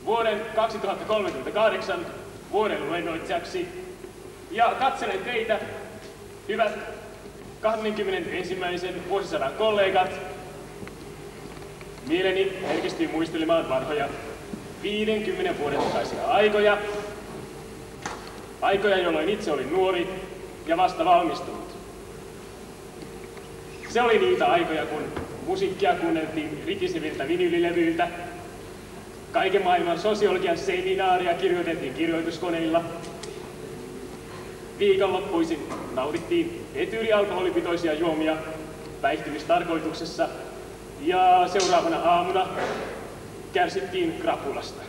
vuoden 2038 vuoden luennoitsijaksi ja katselen teitä, hyvät 21. vuosisadan kollegat. Mieleni herkistyy muistelemaan vanhoja 50 vuoden takaisia aikoja. Aikoja, jolloin itse olin nuori ja vasta valmistunut. Se oli niitä aikoja, kun musiikkia kuunneltiin ritiseviltä vinylilevyiltä. Kaiken maailman sosiologian seminaaria kirjoitettiin kirjoituskoneilla. Viikonloppuisin nautittiin etyylialkoholipitoisia juomia päihtymistarkoituksessa ja seuraavana aamuna kärsittiin krapulasta.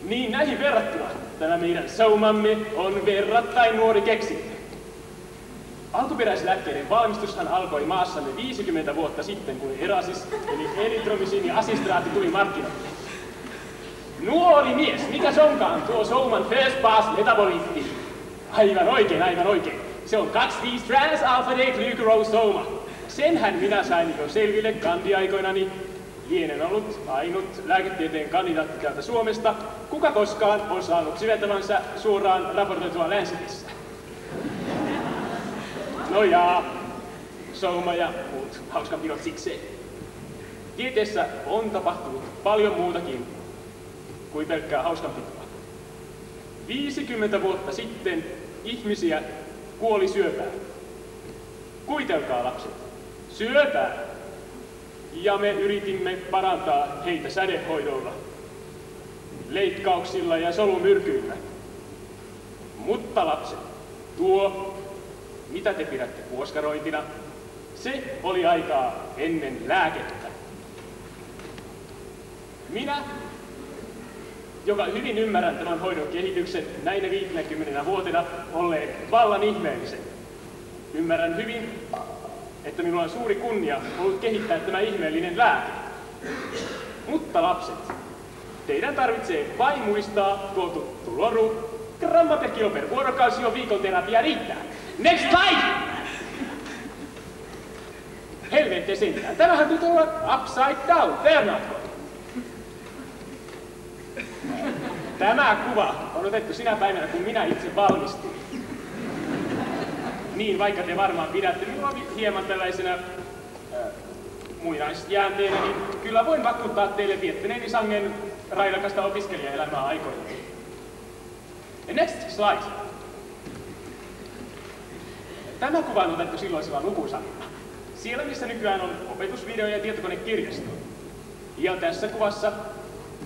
Niin näihin verrattuna tämä meidän saumamme on verrattain nuori keksintö. Alkuperäisläkkeiden valmistushan alkoi maassamme 50 vuotta sitten, kun Erasis, eli eritromysiini ja asistraatti tuli markkinoille. Nuori mies, mikä se onkaan tuo Sauman first pass metaboliitti? Aivan oikein, aivan oikein. Se on 2,5 trans alpha D glucurose Sauma. Senhän minä sain jo selville kandiaikoinani. Lienen ollut ainut lääketieteen kandidaatti täältä Suomesta, kuka koskaan on saanut syventävänsä suoraan raportoitua Lancetissa. No jaa, Sauma ja muut hauskanpidot sikseen. Tieteessä on tapahtunut paljon muutakin kuin pelkkää hauskanpitoa. 50 vuotta sitten ihmisiä kuoli syöpään. Kuitelkaa lapset, syöpään! Ja me yritimme parantaa heitä sädehoidolla, leikkauksilla ja solumyrkyillä. Mutta lapset, tuo, mitä te pidätte puoskarointina, se oli aikaa ennen lääkettä. Minä, joka hyvin ymmärrän tämän hoidon kehityksen näinä 50 vuotena olleen vallan ihmeellisen. Ymmärrän hyvin, että minulla on suuri kunnia ollut kehittää tämä ihmeellinen lääke. Mutta lapset, teidän tarvitsee vain muistaa tuo tuttu loru, gramma per kilo per vuorokausi on viikon terapia riittää. Next slide! Helvette sentään, tämähän tuntuu olla upside down, Bernardo. Tämä kuva on otettu sinä päivänä, kun minä itse valmistuin. Niin, vaikka te varmaan pidätte minua hieman tällaisena muinaisjäänteenä, niin kyllä voin vakuuttaa teille viettäneeni sangen railakasta opiskelijaelämää aikoina. Next slide. Tämä kuva on otettu silloisella lukusalilla. Siellä, missä nykyään on opetusvideo ja tietokonekirjasto. Ja tässä kuvassa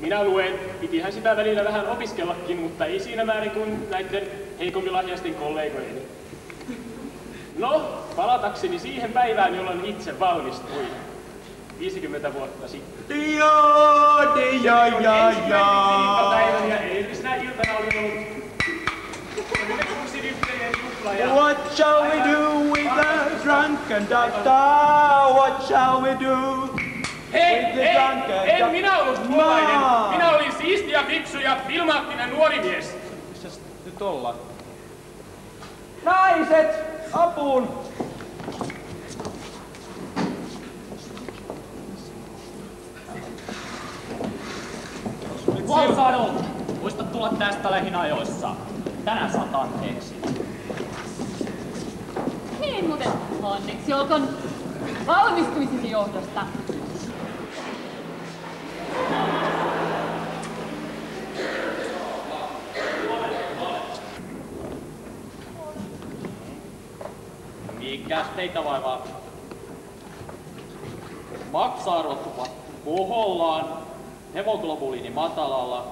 minä luen, pitihän sitä välillä vähän opiskellakin, mutta ei siinä määrin kuin näiden heikomilahjaisten kollegojeni. No, palatakseni siihen päivään, jolloin itse valmistuin 50 vuotta sitten. Ja eilisenä iltana oli ollut What shall we do with the drunken doctor? What shall we do? En minä ollut tuollainen. Minä olin siisti ja fiksu ja filmaattinen nuori mies. Missäs nyt ollaan? Naiset, apuun! Valsado, muista tulla tästä lähin ajoissa. Tänään saat anteeksi. Niin muuten onneksi olkoon valmistumisesi johdosta. Mikäs teitä vaivaa? Maksa-arvot ovat kohollaan, hemoglobuliini matalalla.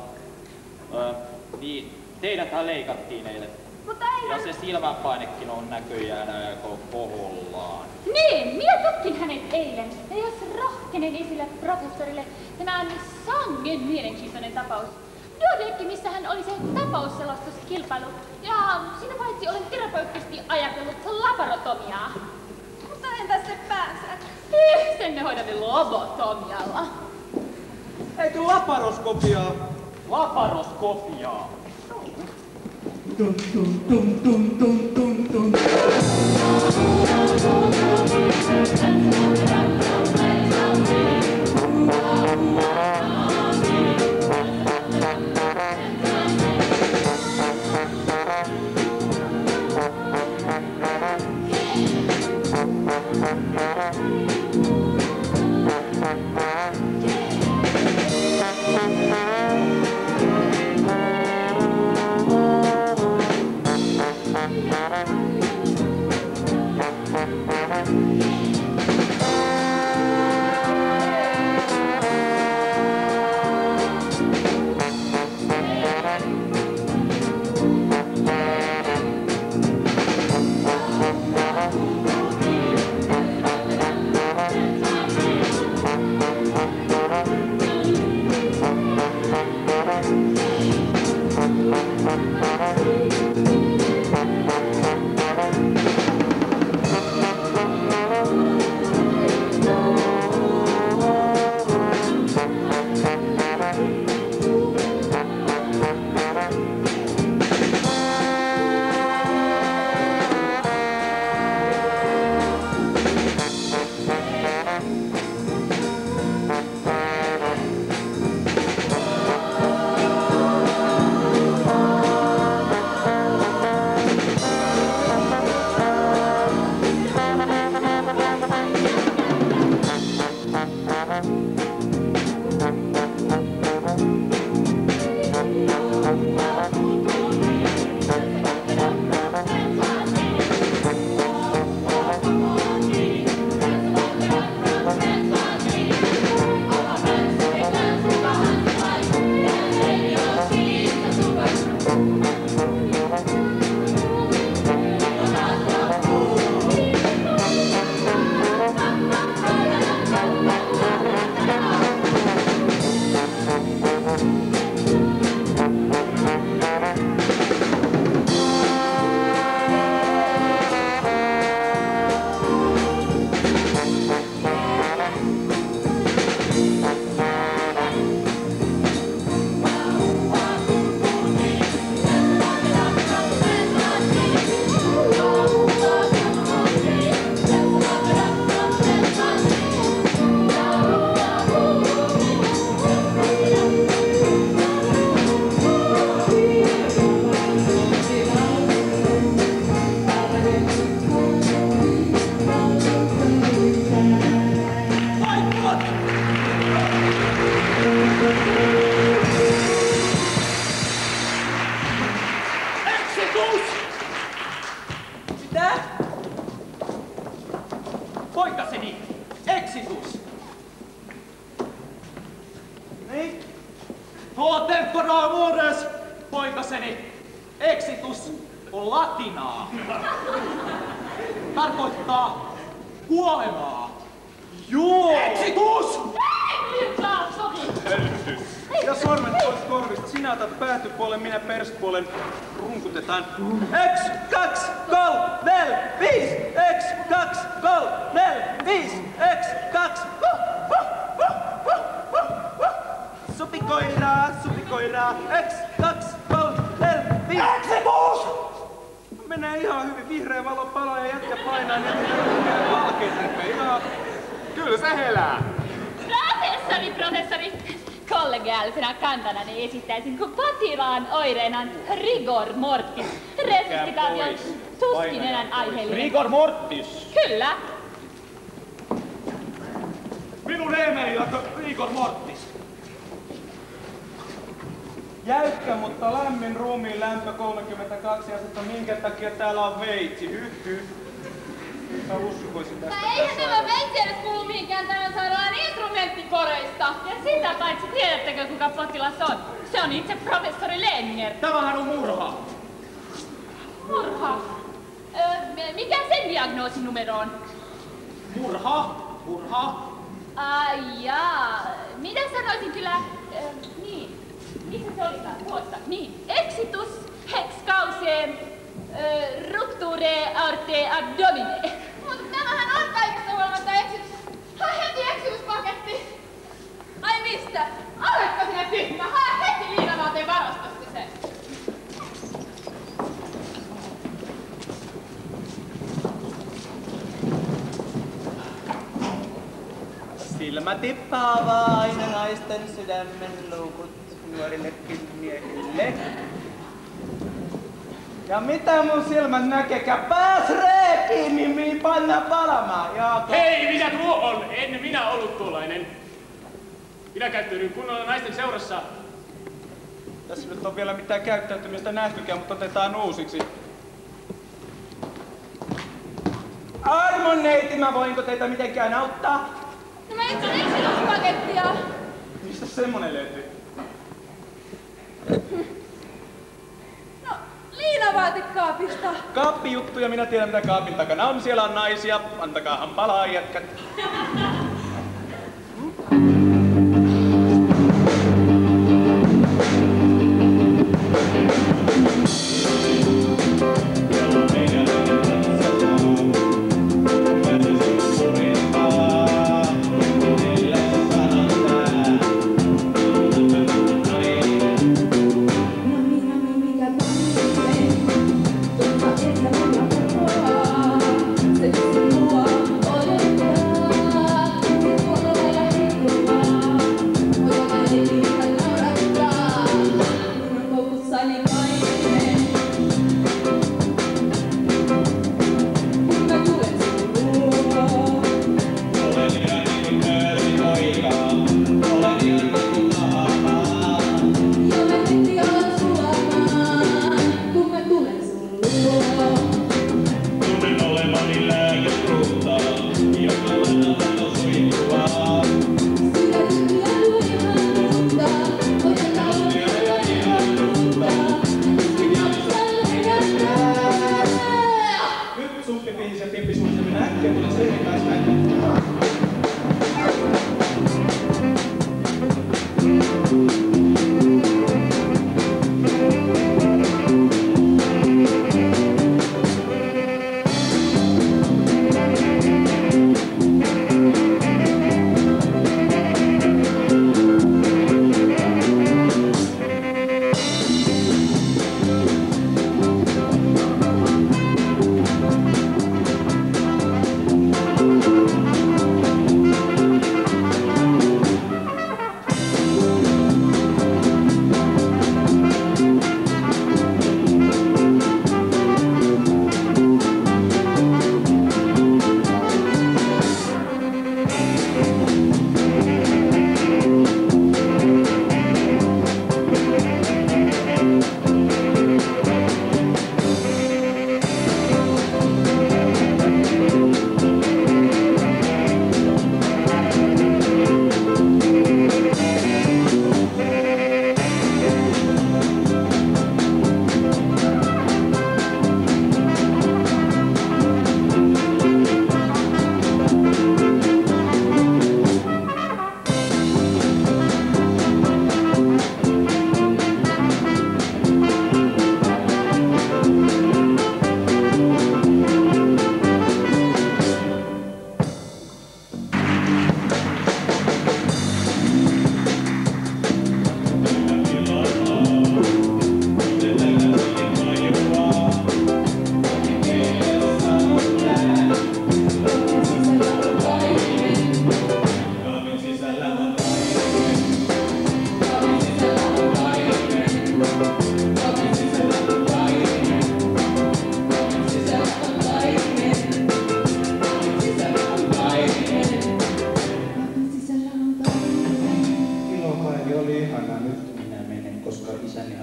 Niin, teidäthän leikattiin eilen. Mutta ja se silmänpainekin on näköjään kohollaan. Niin, minä tutkin hänet eilen. Ja jos rohkenen esille professorille, tämä on sangen mielenkiintoinen tapaus. Duodecki, missä hän oli se tapausselostuskilpailu. Ja siinä paitsi olen terapeuttisesti ajatellut laparotomiaa. Mutta entäs se päänsä? Sen me hoidamme lobotomialla. Eikö laparoskopiaa? Laparoskopiaa. Tum tum tum tum tum tum tum. Poikaseni, exitus! Niin? O tempora amores, poikaseni, exitus on latinaa. Tarkoittaa kuolemaa. Joo! Exitus! Ja sormet pois korvista. Sinä otat päätypuolen, minä perspuolen. Runkutetaan. X, 2, 3, 4, 5. X, 2, 3, 4, 5. X, 2. Supikoiraa, supikoiraa. X, 2, 3, 4, 5. Exitus! Menee ihan hyvin. Vihreä valo palaa ja jätkä painaa. Niin valkeet repee. Kyllä se helää. Professori, kollegiaalisena kantanani esittäisin, kun potilaan oireena on rigor mortis. Ressuscitaation tuskin enää aiheellinen. Rigor mortis. Kyllä. Minun Eemelillä rigor mortis. Jäykkä, mutta lämmin ruumiin lämpö 32 astetta. Minkä takia täällä on veitsi? Mä uskoisin tästä. Eihän tämä veitsi edes kuulu mihinkään tämän sairaalan instrumenttikoreista. Ja sitä paitsi tiedättekö kuka potilas on? Se on itse professori Lenner. Tämähän on murha. Murha? Mikä sen diagnoosinumero on? Murha. Ai jaa. Mitä sanoisin kyllä... niin. Missä se olikaan? Tuossa. Niin. Exitus, hex cause, rupture aortae abdomine. Mutta tämähän on kaikesta huolimatta exitus. Hae heti exituspaketti. Ai mistä? Oletko sinä tyhmä? Hae heti liinavaateen varastosta se. Silmä tippaavaa aina naisten sydämen luukut nuorillekin miehille. Ja mitä mun silmät näkekään? Pääs reepiin, niin panna palamaan, Jaakko. Hei, mitä tuo on? En minä ollut tuollainen. Minä käyttäydyin kunnolla naisten seurassa. Tässä nyt on vielä mitään käyttäytymistä nähtykään, mutta otetaan uusiksi. Armon neiti, mä voinko teitä mitenkään auttaa? No mä etsin exituspakettia. Mistä semmonen löytyy? No, liinavaatekaapista. Kaappijuttuja, minä tiedän mitä kaapin takana on. Siellä on naisia. Antakaahan palaa, jätkät.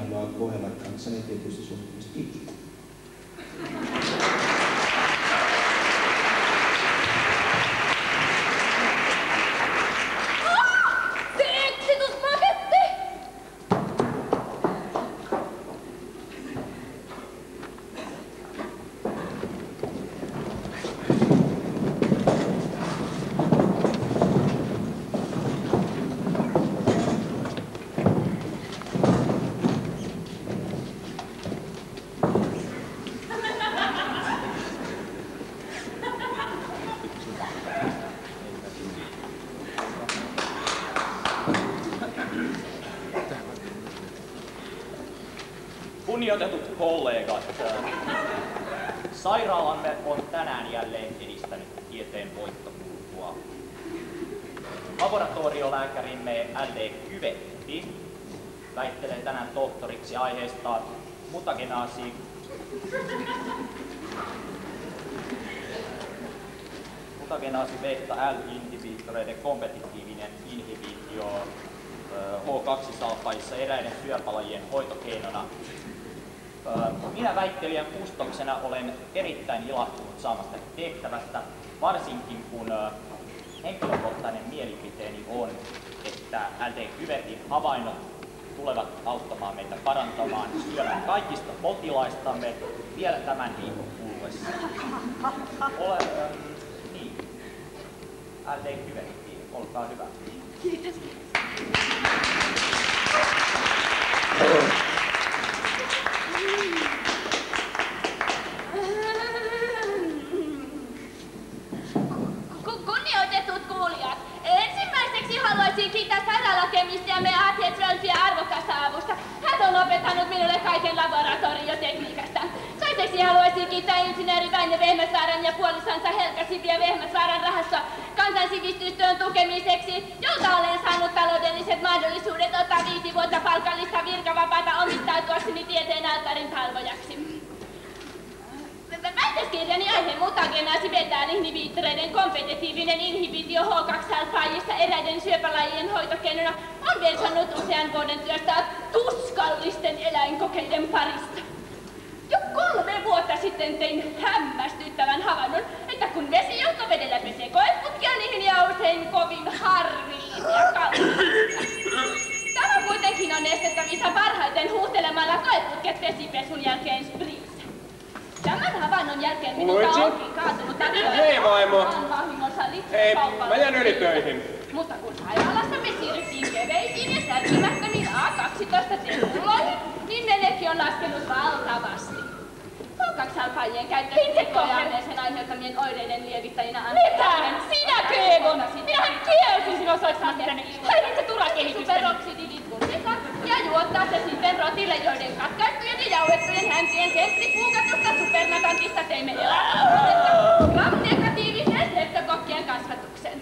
kilpailua kohdella kanssani tietysti suhteellisesti. Kiitos. Kunnioitetut kollegat, sairaalamme on tänään jälleen edistänyt tieteen voittokulkua. Laboratoriolääkärimme L.D. Kyvetti väittelee tänään tohtoriksi aiheesta mutagenaasi beta L-inhibitoreiden kompetitiivinen inhibitio H2-salpaissa eräiden syöpälajien hoitokeinona. Minä väittelijän kustoksena olen erittäin ilahtunut saamasta tehtävästä, varsinkin kun henkilökohtainen mielipiteeni on, että L.D. Kyvetin havainnot tulevat auttamaan meitä parantamaan syövän kaikista potilaistamme vielä tämän viikon kuluessa. Niin. L.D. Kyvetti, olkaa hyvä. Kiitos. Kunnioitetut kuulijat, ensimmäiseksi haluaisin kiittää sairaalakemistiamme A.T. Trölfiä arvokkaasta avusta. Hän on opettanut minulle kaiken laboratoriotekniikasta. Toiseksi haluaisin kiittää insinööri Väinö Vehmersaaren ja puolisonsa Helga Sipiä Vehmersaaren rahastoa kansansivistystyön tukemiseksi, jolta olen saanut taloudelliset mahdollisuudet ottaa 5 vuotta palkallista virkavapaata omistautuakseni tieteen altarin palvojaksi. Väitöskirjani aihe mutagenaasi beta inhibitoreiden kompetitiivinen inhibitio H2-salpaajissa eräiden syöpälajien hoitokeinona on versannut usean vuoden työstä tuskallisten eläinkokeiden parista. Jo 3 vuotta sitten tein hämmästyttävän havainnon, että kun vesijohtovedellä pesee koeputkia, niihin jää usein kovin harvillisia kalkkeita. Tämä kuitenkin on estettävissä parhaiten huuhtelemalla koeputket vesipesun jälkeen spriissä. Tämän havainnon jälkeen minulta onkin kaatunut Hei vaimo! Hei, kaupalla. mä jään ylitöihin. Mutta kun sairaalassa me siirryttiin keveisiin ja särkimättömiin A12-terpulloihin, niin menekki on laskenut valtavasti. H2-salpaajien käyttö sekoiaineeseen aiheuttamien oireiden lievittäjinä Mitä? Sinäkö, Egon? Minähän kielsin sinua soittamastani. Häiritse turakehityksen. Superoksididiffursika ja juottaa se sitten rotille, joiden katkaistujen ja jauhettujen häntien sentrifuugatusta supernatantista teimme elämästä gram-negatiivisen streptokokkien kasvatuksen.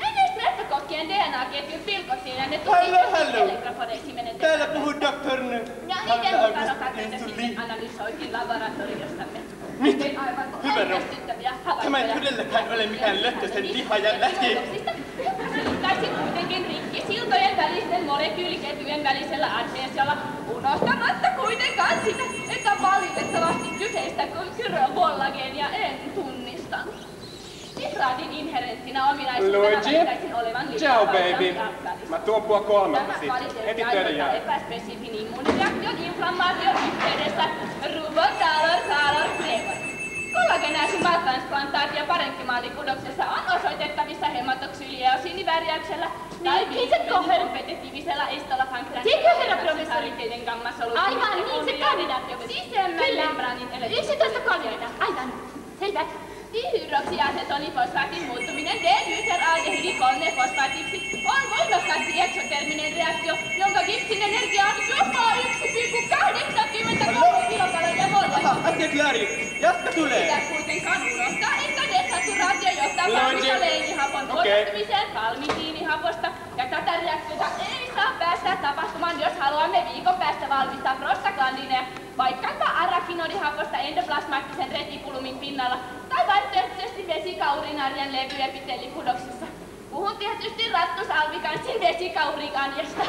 Näiden streptokokkien DNA-ketjun pilkottiin ja ne tuli elektroforeesimenetelmällä. Täällä puhuu Dr. Ja niiden mukana takia sitten analysoitiin laboratoriossamme. Mitä? Hyvä Tämä ei todellakaan ole mikään löttösen liha ja läski. Selittäisi kuitenkin rikkisiltojen välisten molekyyliketjujen välisellä adheesiolla, unohtamatta kuitenkaan sitä, että valitettavasti kyseistä kyrokollageenia en tunnistanut. Nitraatin inherenttinä ominaisuutena väittäisin olevan ciao baby. Mä tuon pua 3 sitten. Heti töiden jälkeen. Epäspesifin immuunireaktion inflammaation yhteydessä rubotaalor-saalor-trevor. Kollagenaasin maltransplantaatio parenkkimaalikudoksessa on osoitettavissa hematoksylieosiinivärjäyksellä tai kompetitiivisella estolla pankreasien gammasoluutioiden. Aivan niin, se kandidaatti. Sisemmän membraanin elektron. 11 kolmioita, aivan. Selvä. Dihydroksiasetonifosfaatin muuttuminen D-glyceraldehydi-3-fosfaatiksi on voimakkaasti eksoterminen reaktio, jonka gipsin energia on jopa 1,83 kilokaloria volumista. Asia klaari. Jatka tulee. Pitää kuitenkaan unohtaa, että desaturaatio johtaa valmisoleinihapon muodostumiseen valmitiinihaposta, ja tätä reaktiota ei saa päästä tapahtumaan, jos haluamme viikon päästä valmistaa prostaglandineja, vaikkapa arakinodihaposta endoplasmaattisen retikulumin pinnalla, tai vaihtoehtoisesti vesikaurinaarien levyepiteelikudoksissa. Puhun tietysti rattus albikanssin vesikaurikanjasta.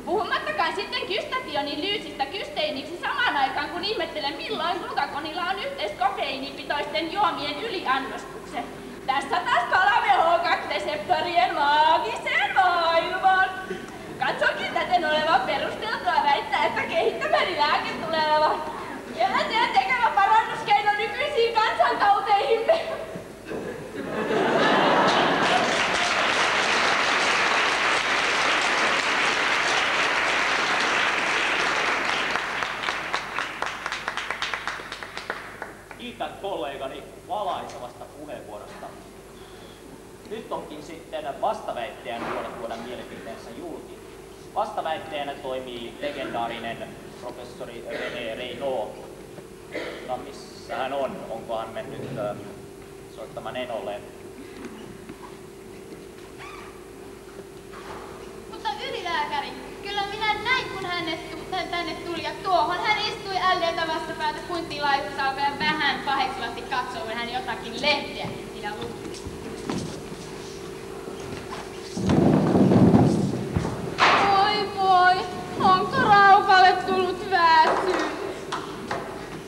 Puhumattakaan sitten kystationin lyysistä kysteiniksi samaan aikaan, kun ihmettelen milloin glutakonilla on yhteys kofeiinipitoisten juomien yliannostuksen. Tässä taas palaamme H2-reseptorien maagiseen maailmaan. Katsonkin täten olevan perusteltua väittää, että kehittämäni lääke tulee olevan eläinten tekevä parannuskeino nykyisiin kansantauteihimme. Kiitän kollegani valaisevasta puheenvuorosta. Nyt onkin sitten vastaväittäjän vuoro tuoda mielipiteensä julki. Vastaväittäjänä toimii legendaarinen professori René Reynaud. No missä hän on? Onko hän mennyt soittamaan Enolle? Mutta ylilääkäri, kyllä minä näin kun hän tänne tuli ja tuohon hän istui LD:tä vastapäätä kuin tilaisuusalko ja vähän paheksuvasti katsoi, kun hän jotakin lehteä siinä luki. Voi, onko Raukalle tullut väsy?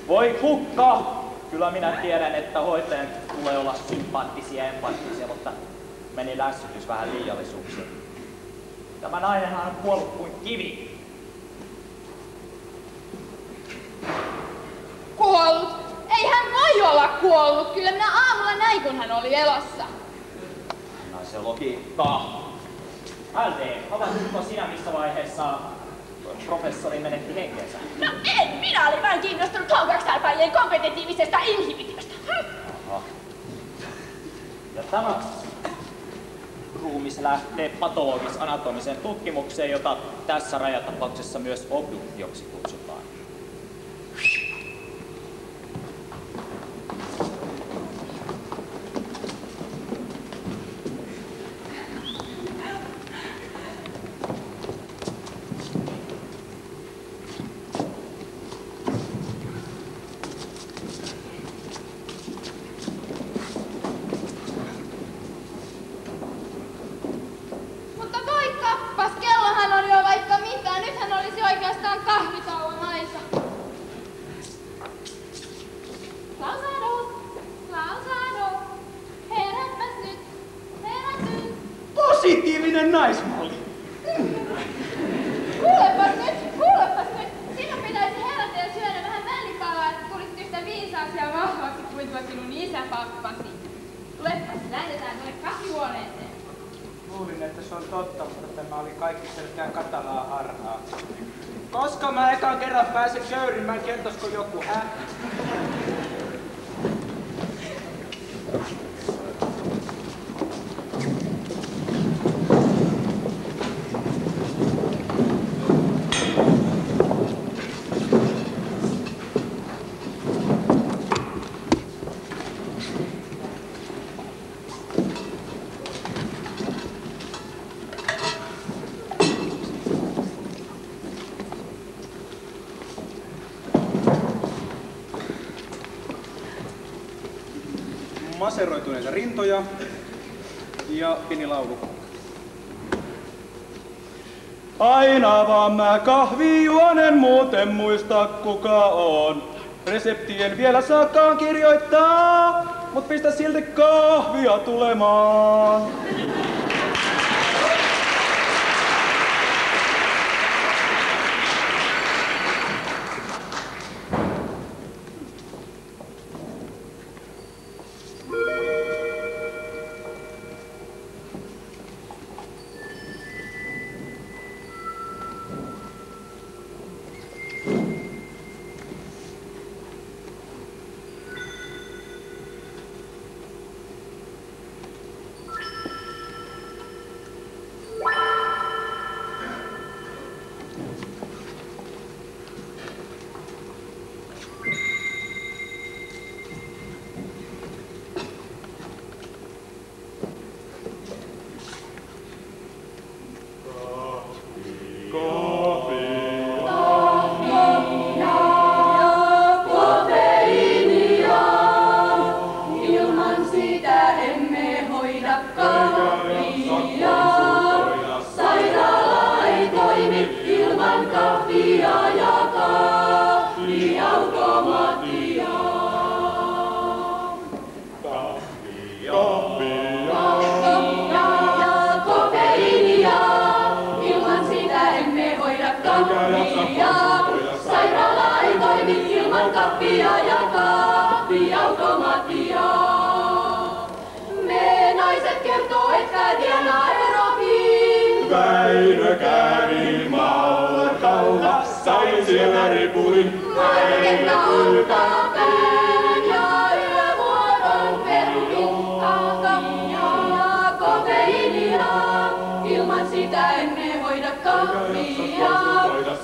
Voi kukka! Kyllä minä tiedän, että hoitajan tulee olla sympaattisia ja empaattisia, mutta meni lässytys vähän liiallisuuksiin. Tämä nainenhan on kuollut kuin kivi. Kuollut? Ei hän voi olla kuollut. Kyllä minä aamulla näin, kun hän oli elossa. No se logiikka. LD, havaitsitko sinä missä vaiheessa professori menetti henkensä? No en! Minä olin vain kiinnostunut H2-alfaajien kompetitiivisesta inhibitiosta. Aha. Ja tämä ruumis lähtee patologis-anatomiseen tutkimukseen, jota tässä rajatapauksessa myös obduktioksi kutsutaan. Positiivinen naismalli. Kuulepas nyt. Sinun pitäisi herätä ja syödä vähän vällipalaa, että tulisit yhtä viisaaksi ja vahvaksi kuin tuo sinun isäpappasi. Tulepas, lähdetään tuonne kasvihuoneeseen. Luulin, että se on totta, mutta tämä oli kaikki selkeää katalaa harhaa. Koska mä ekan kerran pääsen köyrimään, kertoisiko joku, Maseroituneita rintoja ja pieni laulu. Aina vaan mä kahvi juonen, muuten muista kuka on. Reseptien vielä saakaan kirjoittaa, mut pistä silti kahvia tulemaan. kahvia ja kahviautomaattia. Kahvia ja kofeiinia, ilman sitä emme hoida kahvia. Sairaala ei toimi ilman kahvia ja kahviautomaattia. Me naiset kertoo, että Diana Erokin. Väinö kävi Malkalla, sai siellä ripulin. Marketta ottaa pään ja yövuoron perukin. Kahvia ja kofeiinia, ilman sitä emme hoida kahvia.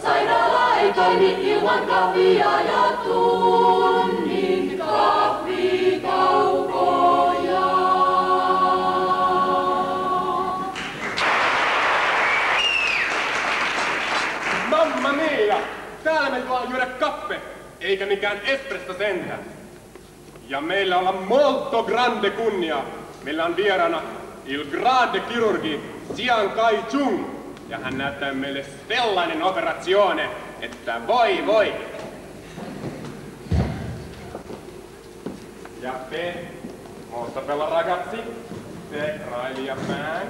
Sairaala ei toimi ilman kahvia ja tunnin kahvikaupoja. Mamma mia! Täällä me vaan juoda kappe, eikä mikään espresso sentään. Ja meillä on molto grande kunnia. Meillä on vieraana il grande kirurgi Jiang Kai Chung. Ja hän näyttää meille sellainen operazione, että voi. Ja te, molto bella ragazzi, te Raili ja Pään.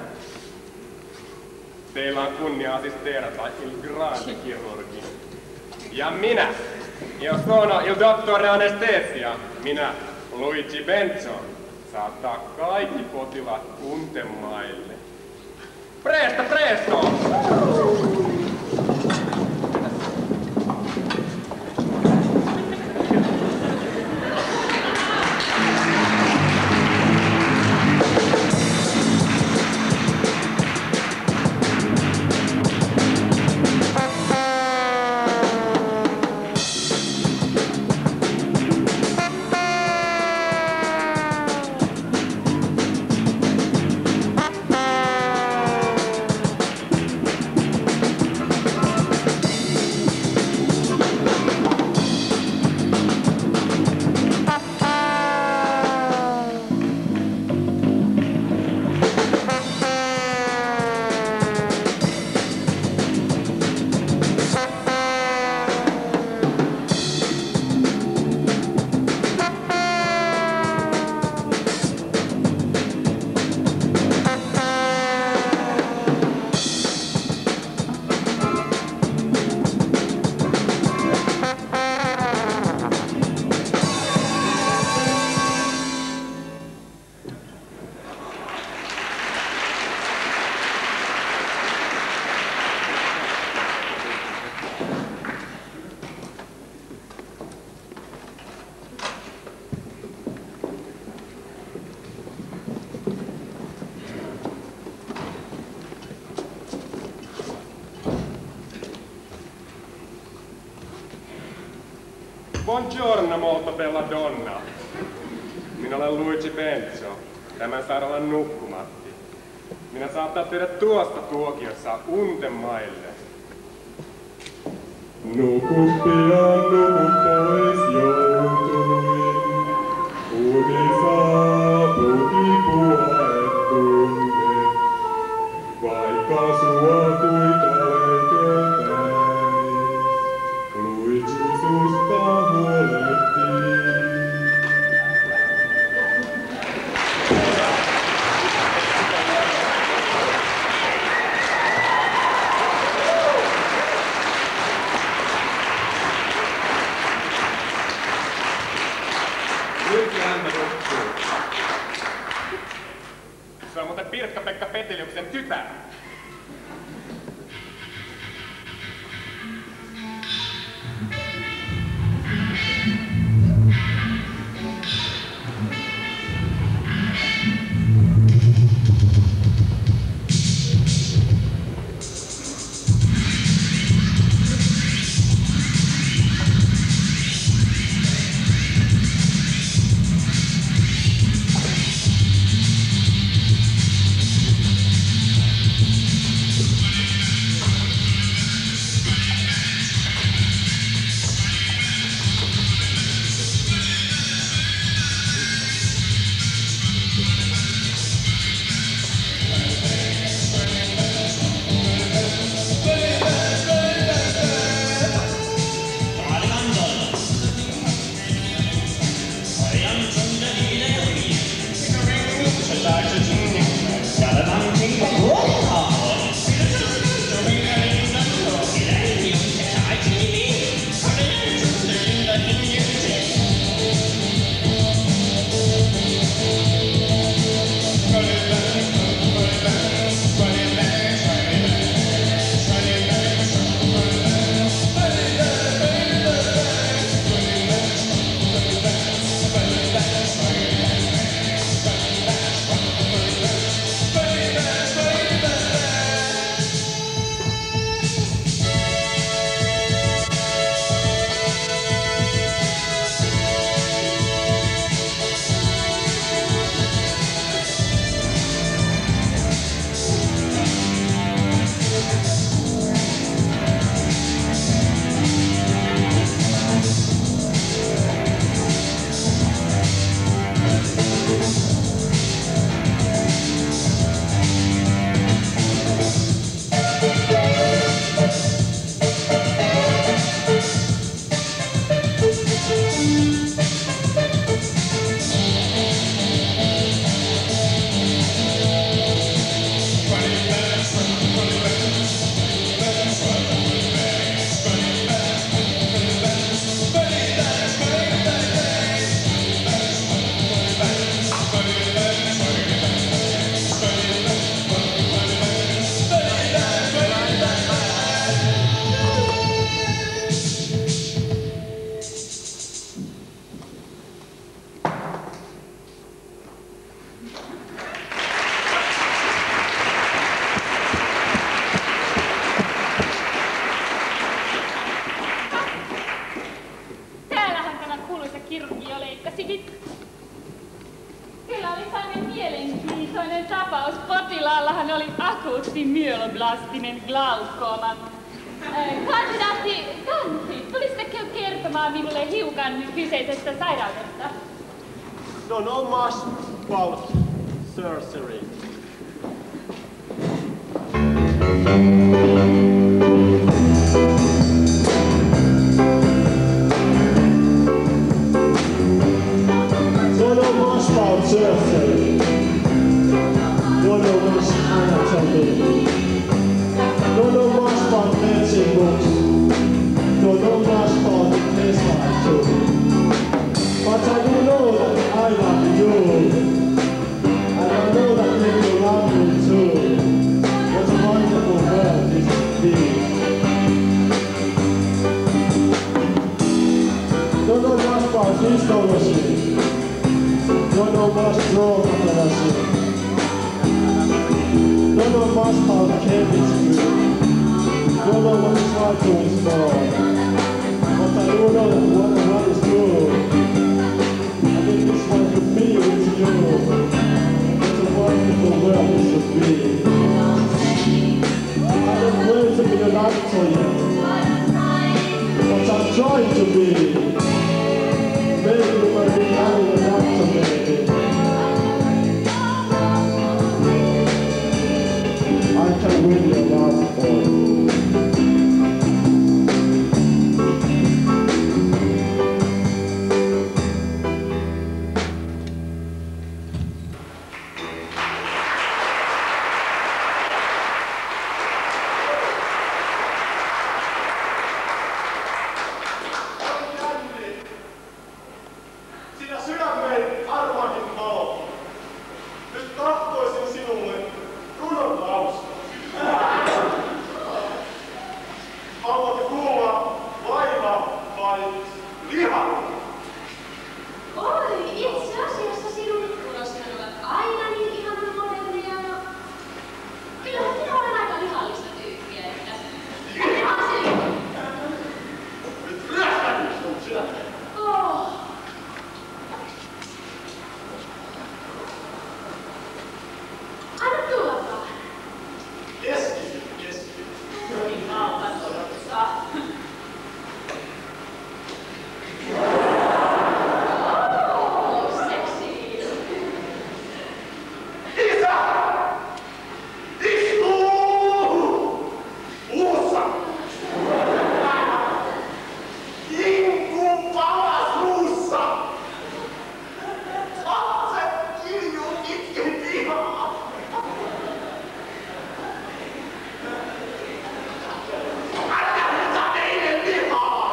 Teillä on kunnia assisterata il grande kirurgi. Ja minä, io sono il dottore anestesia, minä Luigi Benzo, saattaa kaikki potilaat kuntemaille. Presto! Buongiorno, molto bella donna. Minä olen Luigi Benzo, tämän sairaalan nukkumatti. Minä saattaa tehdä tuosta tuokiossa untemaille. Nuku pian, nuku pois joutuin. Uni saapuki puhettunne. Vaikka suotui kalkepäis, Luigi susta huolehtii. Se on muuten Pirkka-Pekka Peteliuksen tytär. Porukallahan oli akuutti myeloblastinen glaukooma. Kandidaatti Ganti, tulisitteko kertomaan minulle hiukan kyseisestä sairaudesta? Don't know much about surgery. Don't know much about surgery. Don't know much anatomy. Don't know much about medicine books. Don't know much about the test lab too. But I do know that I love you. And I know that you love me too. What a wonderful world this would be. Don't know much about histology. Don't know much geography. Don't know much about chemistry. Don't know what cycle is for. But I do know that one is true. I think this one could be with you. What a wonderful world this would be. I don't claim to be an actor yet. But I'm trying to be. Maybe we'll be having an actor maybe. I can win your love for you. Sinä sydämeen armahin maa. Nyt tahtoisin sinulle runon lausta. Haluatko kuulla vaiva vai liha? Oi, itse asiassa sinun runothan ovat aina niin ihanan moderneja ja kyllähän minä olen aika lihallista tyyppiä, että lihasin. Nyt rähtänyt sun sydämeen. Oh. Anna tulla vaan. Keskity. Niin valtan odottaa. Oh, seksi. Isä! Istuu! Uussa! Kinkku palas luussa! Lapset kiljuu itken pihaa! Anna meille lihaa!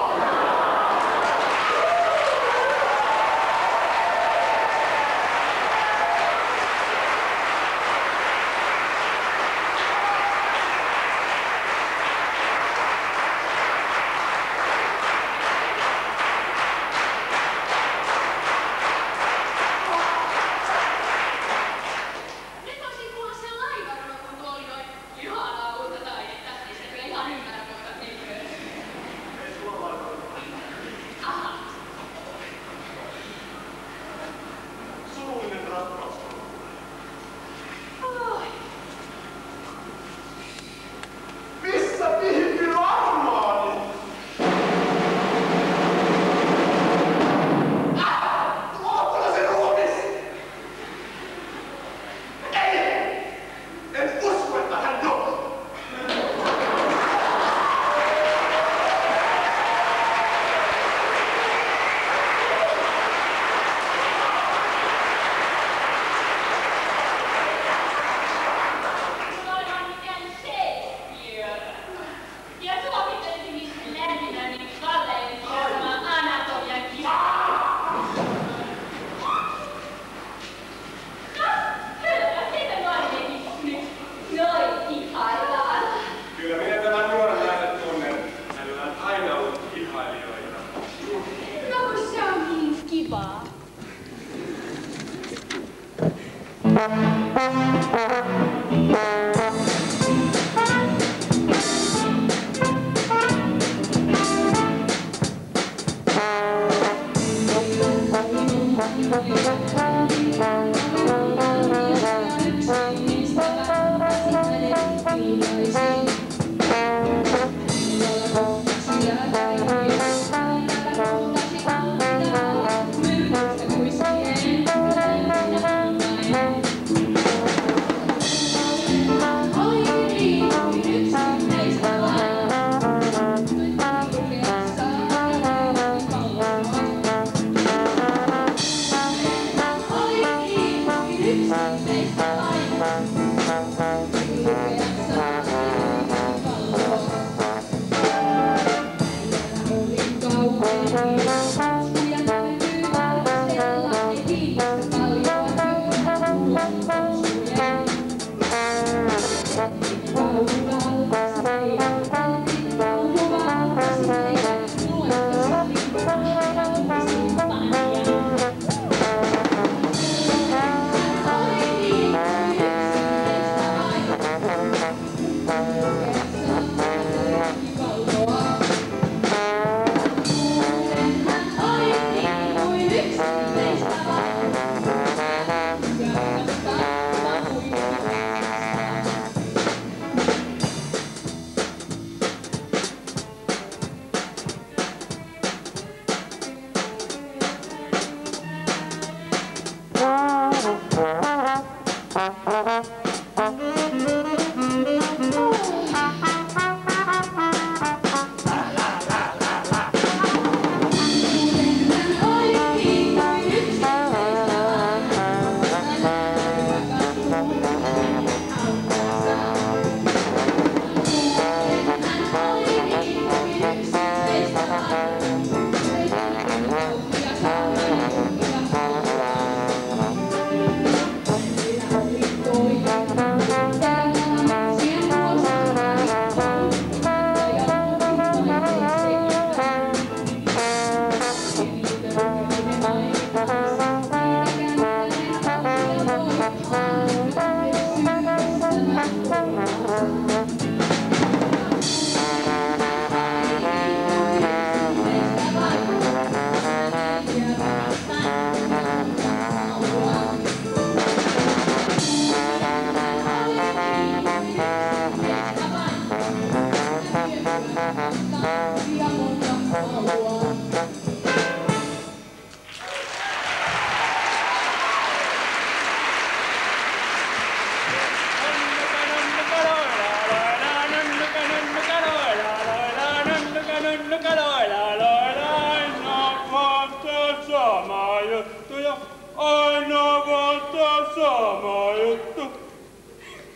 Nyt voisin kuulla sen laivarunon, kun tuo oli noin ihanaa uutta taidetta. Ei sitä kyllä ihan ymmärrä muuta eikö? Ei sulla laivarunoa. Aha. Surullinen rakkaus. Oi. Missä vihki armaani? Ootko se ruumis? Ei! En usko, että hän on! Sulla oli vaan mikään Shakespeare. Ja suosittelisin lämpimämmin Kalleen kirjoittamaan anatomian kirjaa. No, kyllä, sitä noidenkin nyt noin ihaillaan. Kyllä minä tämän nuoren naisen tunnen. Hänellä on aina ollut ihailijoita. No kun se on niin kivaa. Yksi ystävä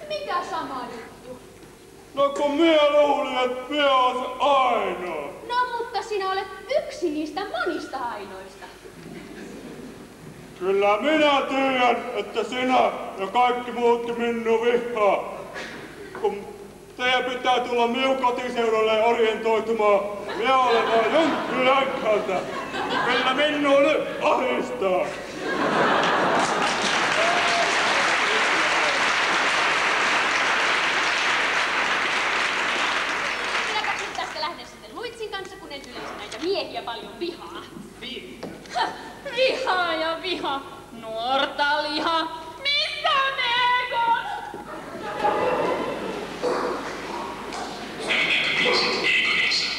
Mikä sama juttu? No kun mie luulin, et mie oon se ainoa. No mutta sinä olet yksi niistä monista ainoista. Kyllä minä tiedän, että sinä ja kaikki muutkin minua vihaa. Kun teidän pitää tulla minun kotiseudulle orientoitumaan, minä olen vaan Junkkilänkkältä. Kyllä minua nyt ahdistaa. Minäpäs nyt tästä lähden sitten Luitsin kanssa, kun en yleensä näitä miehiä paljon vihaa. Viha ja viha, nuorta liha, missä on Egon? Näytäänkö biisit Egonissa?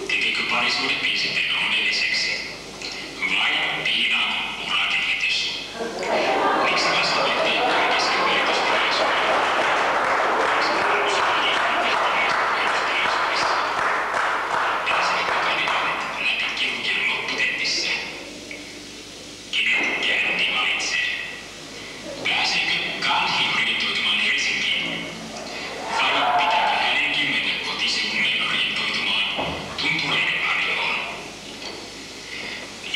Tekeekö parisuhdebiisit teidän onnelliseksi? Vai piinaako urakehitys? Miksi vastaavittiin kaikissa yritystilaisuudessa? Pääseekö kandidaat läpi kirurgian lopputentissä? Kenet käynti valitsee? Pääseekö Gandhi orientoitumaan Helsinkiin? Vai pitääkö hänenkin mennä kotiseudulleen orientoitumaan tuntureiden harjoon?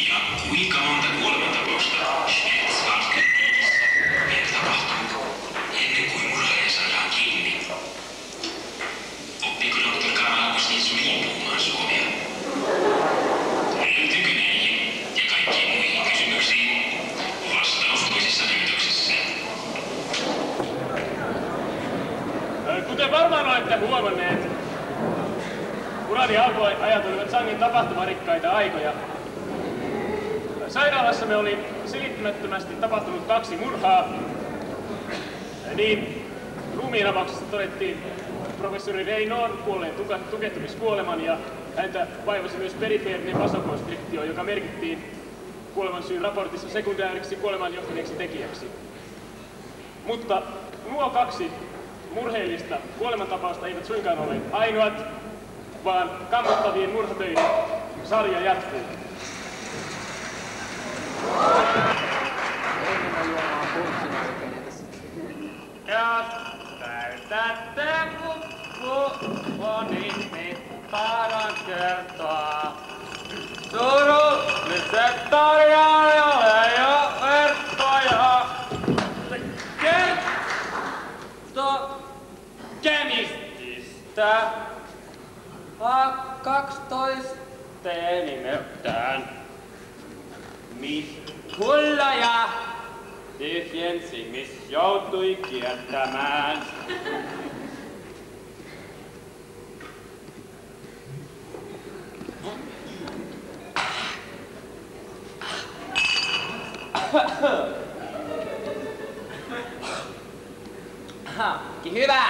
Ja kuinka monta kuolemantapausta Schwarzwaldklinikissa vielä tapahtuu ennen kuin murhaaja saadaan kiinni? Oppiko Dr. Karl Augustin Sulin puhumaan suomea? Löytyykö näihin ja kaikkiin muihin kysymyksiin vastaus toisessa näytöksessä? Kuten varmaan olette huomanneet, urani alkuajat olivat sangen tapahtumarikkaita aikoja. Sairaalassamme oli selittämättömästi tapahtunut 2 murhaa. Niin ruumiinavauksesta todettiin professori Reinoon kuolleen tukehtumiskuoleman ja Häntä vaivasi myös periferinen vasokonstriktio, joka merkittiin kuolemansyyn raportissa sekundääriksi kuolemaan johtaneeksi tekijäksi. Mutta nuo 2 murheellista kuolemantapausta eivät suinkaan ole ainoat, vaan kammottavien murhatöiden sarja jatkuu. Ja täytätte niin taidan kertoa. Surulliset tarjoilijoille jo verkkoja. Kerto kemististä. 12 nimeltään. Mikkulla ja tyhjensimis joutui kiertämään. Hyvä!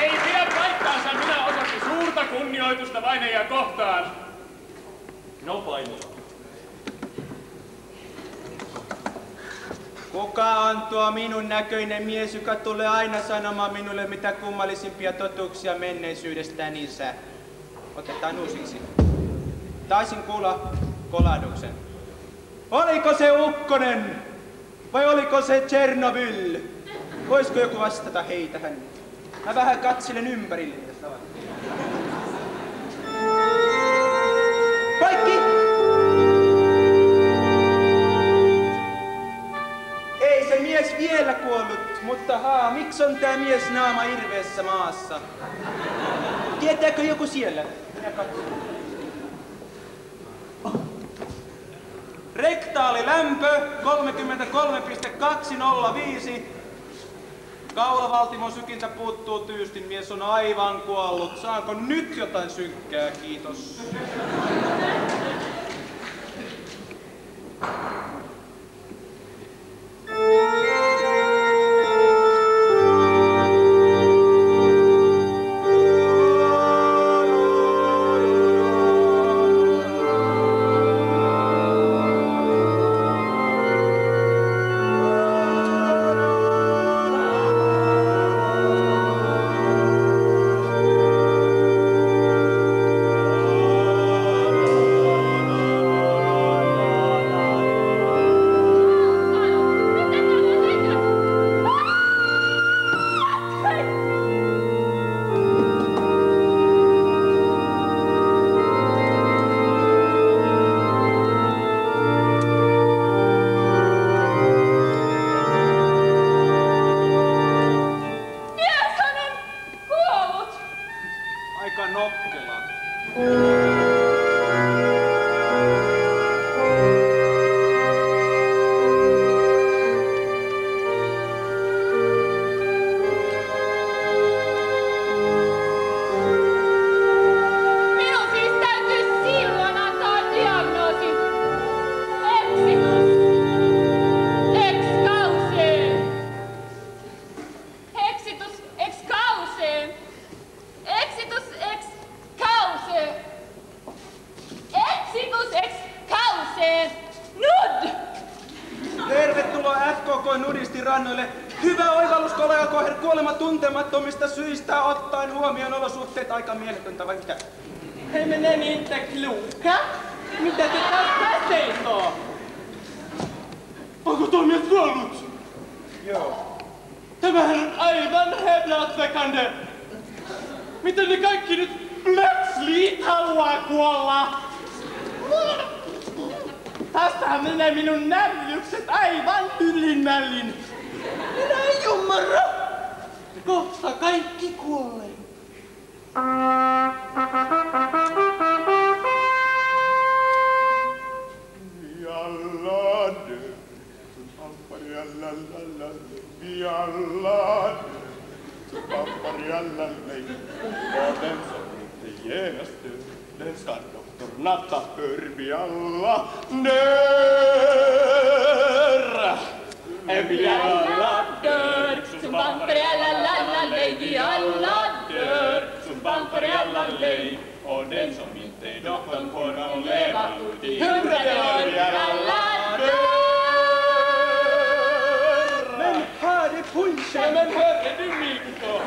Ei pidä paikkaansa, minä osoitin suurta kunnioitusta vainajia kohtaan. No vainilla. Kuka on tuo minun näköinen mies, joka tulee aina sanomaan minulle mitä kummallisimpia totuuksia menneisyydestäninsä? Otetaan uusiksi. Taisin kuulla kolahduksen. Oliko se ukkonen? Vai oliko se Tchernobyl? Voisiko joku vastata hei tähän? Mä vähän katselen ympärille. Kaikki! Ei se mies vielä kuollut, mutta miksi on tää mies naama hirveessä maassa? Tietääkö joku siellä? Minä katson. Rektaali lämpö 33,205. Kaulavaltimon sykintä puuttuu tyystin. Mies on aivan kuollut. Saanko nyt jotain synkkää? Kiitos. Hyvä oivallus kollega Koher kuolema tuntemattomista syistä ottaen huomioon olosuhteet aika mieletöntä vai mitä? Hei menee niin inte kloka? Mitä te tästä seisoo? Onko tuo mies kuollut? Joo. Tämähän on aivan häpläväkande. Miten ne kaikki nyt plötsligt haluaa kuolla? Tästähän menee minun närjykset aivan yllinmällin. Minä en ymmärrä. Kohta kaikki kuolee. mig. Och den som inte genast dör, den ska doktor Natta förbi alla dörr. Vi alla dör, som bamper i alla lalla lej. Vi alla dör, som bamper i alla lej. Och den som inte är doktorn får han leva ut i 100 år. Vi alla dör. Men hör det punchen! Men hörde du Mikko?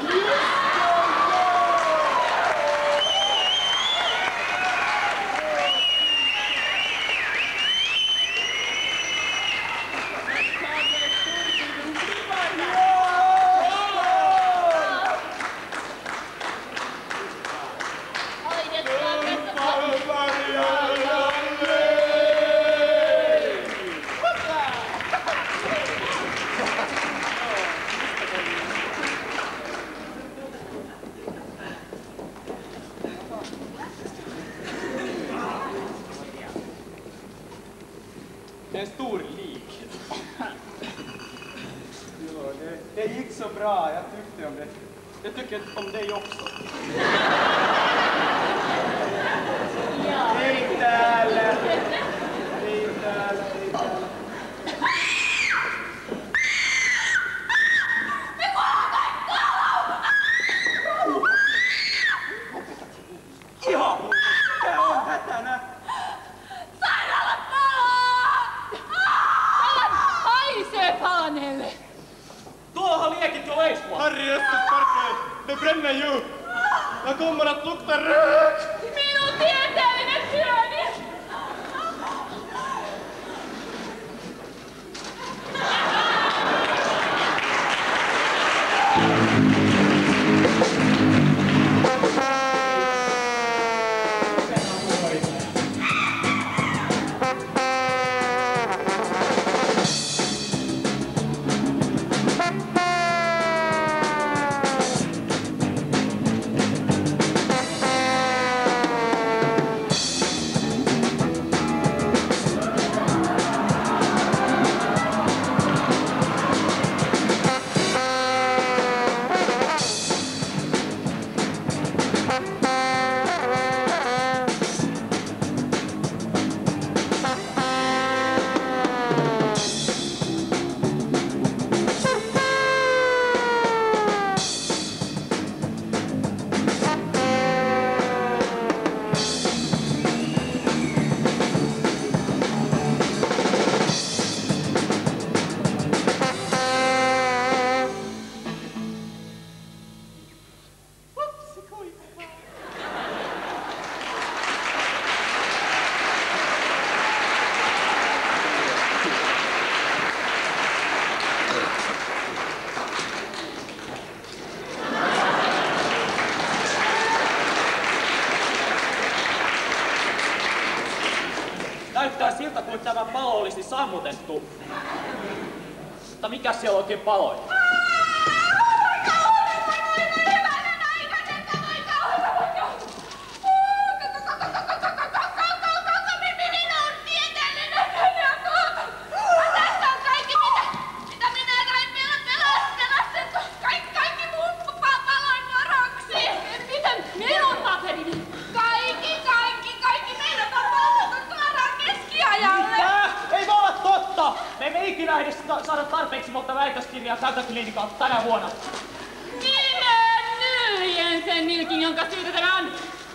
En stor lik. Jo, det gick så bra. Jag tyckte om det. Jag tycker om dig också. Ja. Inte heller. Inte heller. Ihan! Mikä on hätänä? Haisee palaneelle! Tuohan liekit jo leiskua! Harry, jösses perkele! Det bränner ju! Jag kommer att lukta rök! Minun tieteellinen työni! Näyttää siltä, kuin tämä palo olisi sammutettu. Mutta mikä siellä oikein paloi? Me emme ikinä edes saada tarpeeksi monta väitöskirjaa Kantaklinikalta tänä vuonna. Minä nyljen sen nilkin, jonka syytetään.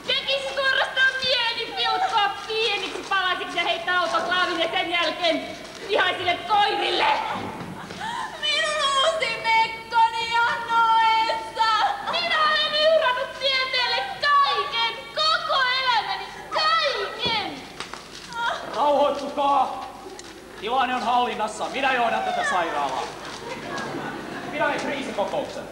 Tekisi suorastaan mieli pilkkoa pieniksi palasiksi ja heittää autoklaavin ja sen jälkeen vihaisille koirille. Minun uusi mekkoni on noessa. Minä olen uhrannut tieteelle kaiken, koko elämäni, kaiken. Rauhoittukaa! Tilanne on hallinnassa. Minä johdan tätä sairaalaa. Pidämme kriisikokouksen.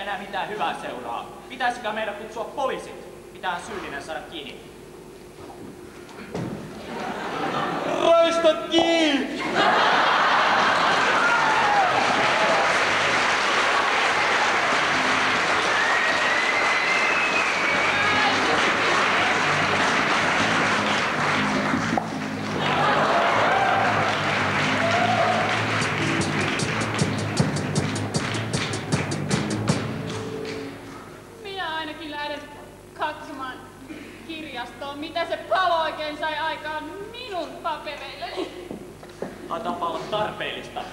enää mitään hyvää seuraa. Pitäisikö meidän kutsua poliisit? Pitää syyllinen saada kiinni. Roistot kiinni! Mitä se palo oikein sai aikaan minun papereilleni? Taitaapa olla tarpeellista.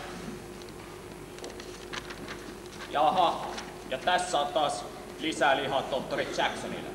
Jaha, ja tässä on taas lisää lihaa tohtori Jacksonille.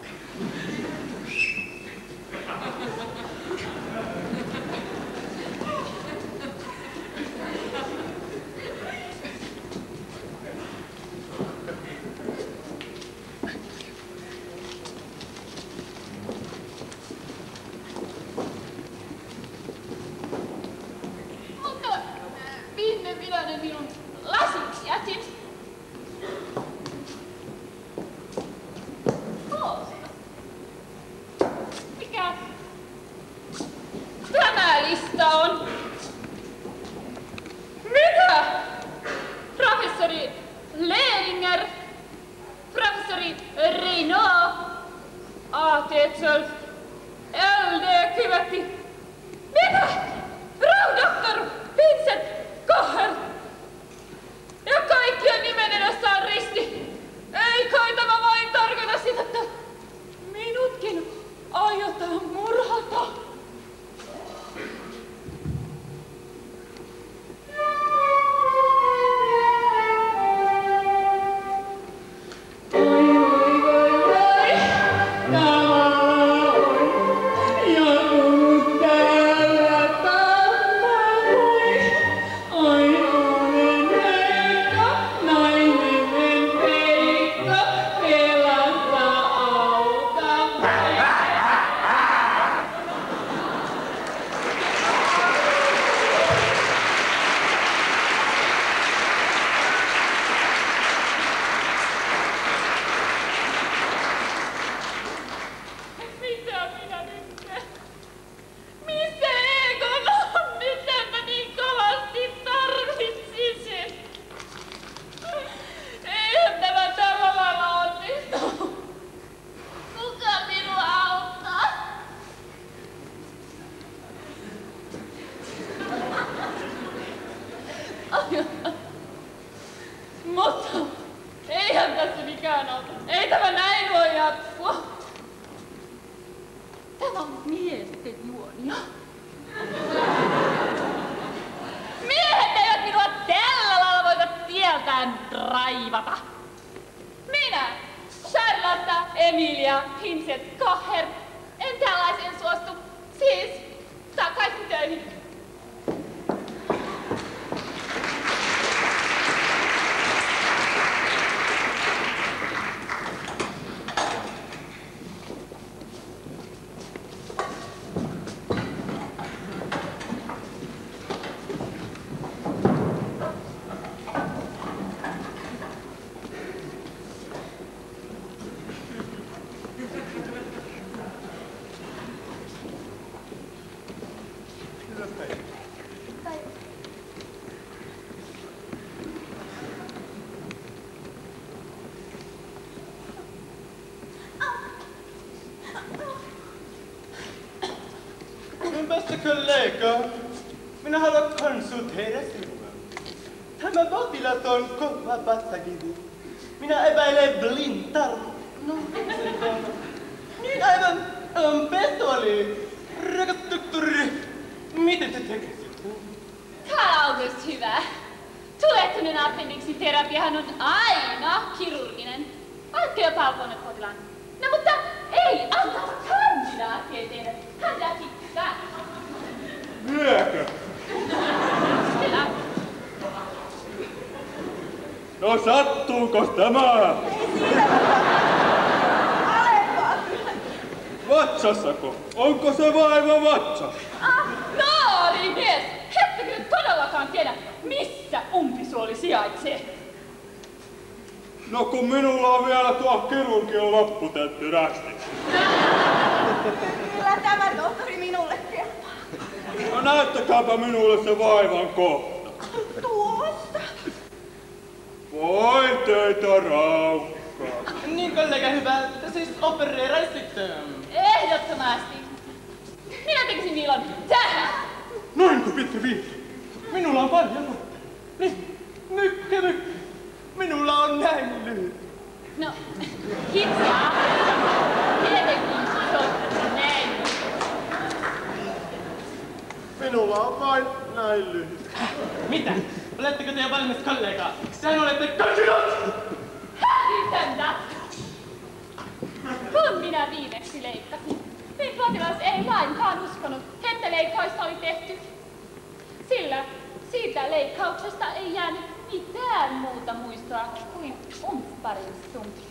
Kollega, minä haluan konsulteida sinua. Tämä potilas on kova vatsakivi. Minä epäilen blintar. No, niin aivan petoli. Rakas doktori, miten te tekisitte? Täällä on myös hyvä. Tuleettinen appendiksiterapiahan on aina kirurginen. Vaikka jopa alkoinen potilaan. No mutta ei, antaa kandidaattien tehdä. Kandidaatit täällä. Myökö? Kyllä. No sattuuko tämä? Vatsassako? Onko se vaiva vatsa? Naari mies! Ette kyllä todellakaan tiedä, missä umpisuoli sijaitsee. No kun minulla on vielä tuo kirurgian lopputetty rästiksi. Kyllä tämä tohtori minulle kelpaa. No näyttäkääpä minulle se vaivan kohta. Tuosta. Voi teitä raukkaa. Niin kollega hyvä, siis opereeraisitte. Ehdottomasti. Minä tekisin ilon tähän. Noinko pitkä viikki? Minulla on paljon. Niin, mykkä. Minulla on näin lyhyt. No, hitsaa. Tietenkin se on näin. Minulla on vain näin lyhyt. Mitä? Oletteko te valmis kollega? Sehän olette kaksinut! Hävytöntä! Kun minä viimeksi leikkasin, niin potilas ei lainkaan uskonut, että leikkaus oli tehty. Sillä siitä leikkauksesta ei jäänyt mitään muuta muistoa kuin umpparin sumppi.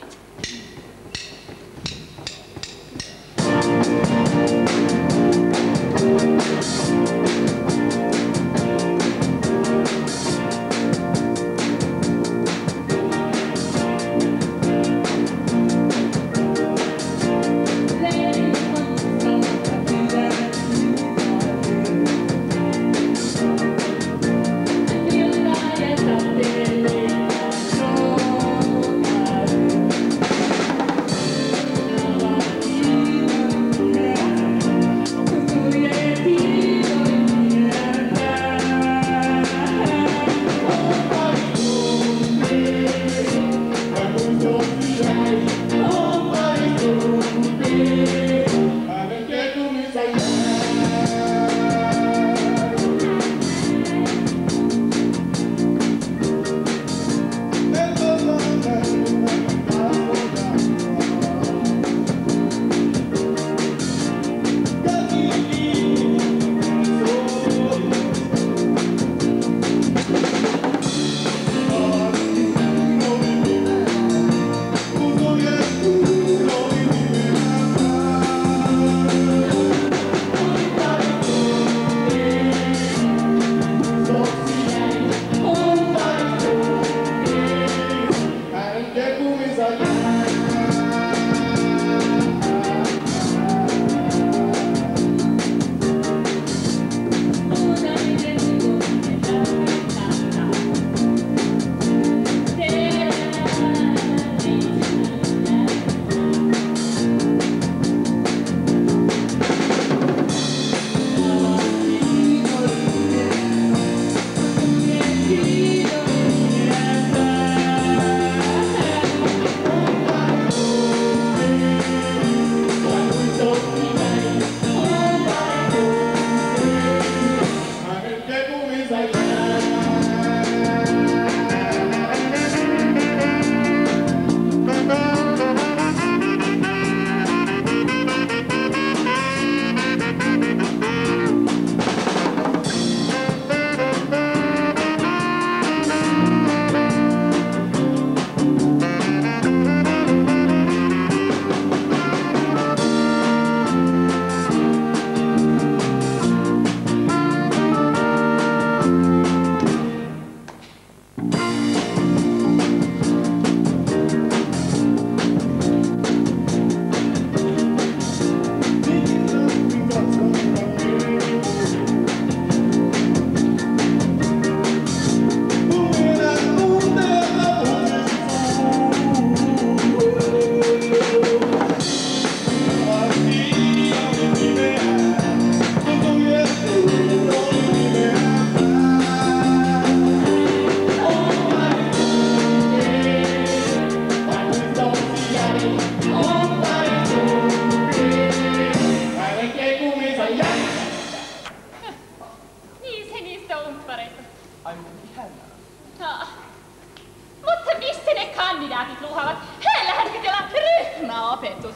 kandidaatit luhaavat. Heillähän piti olla ryhmäopetus.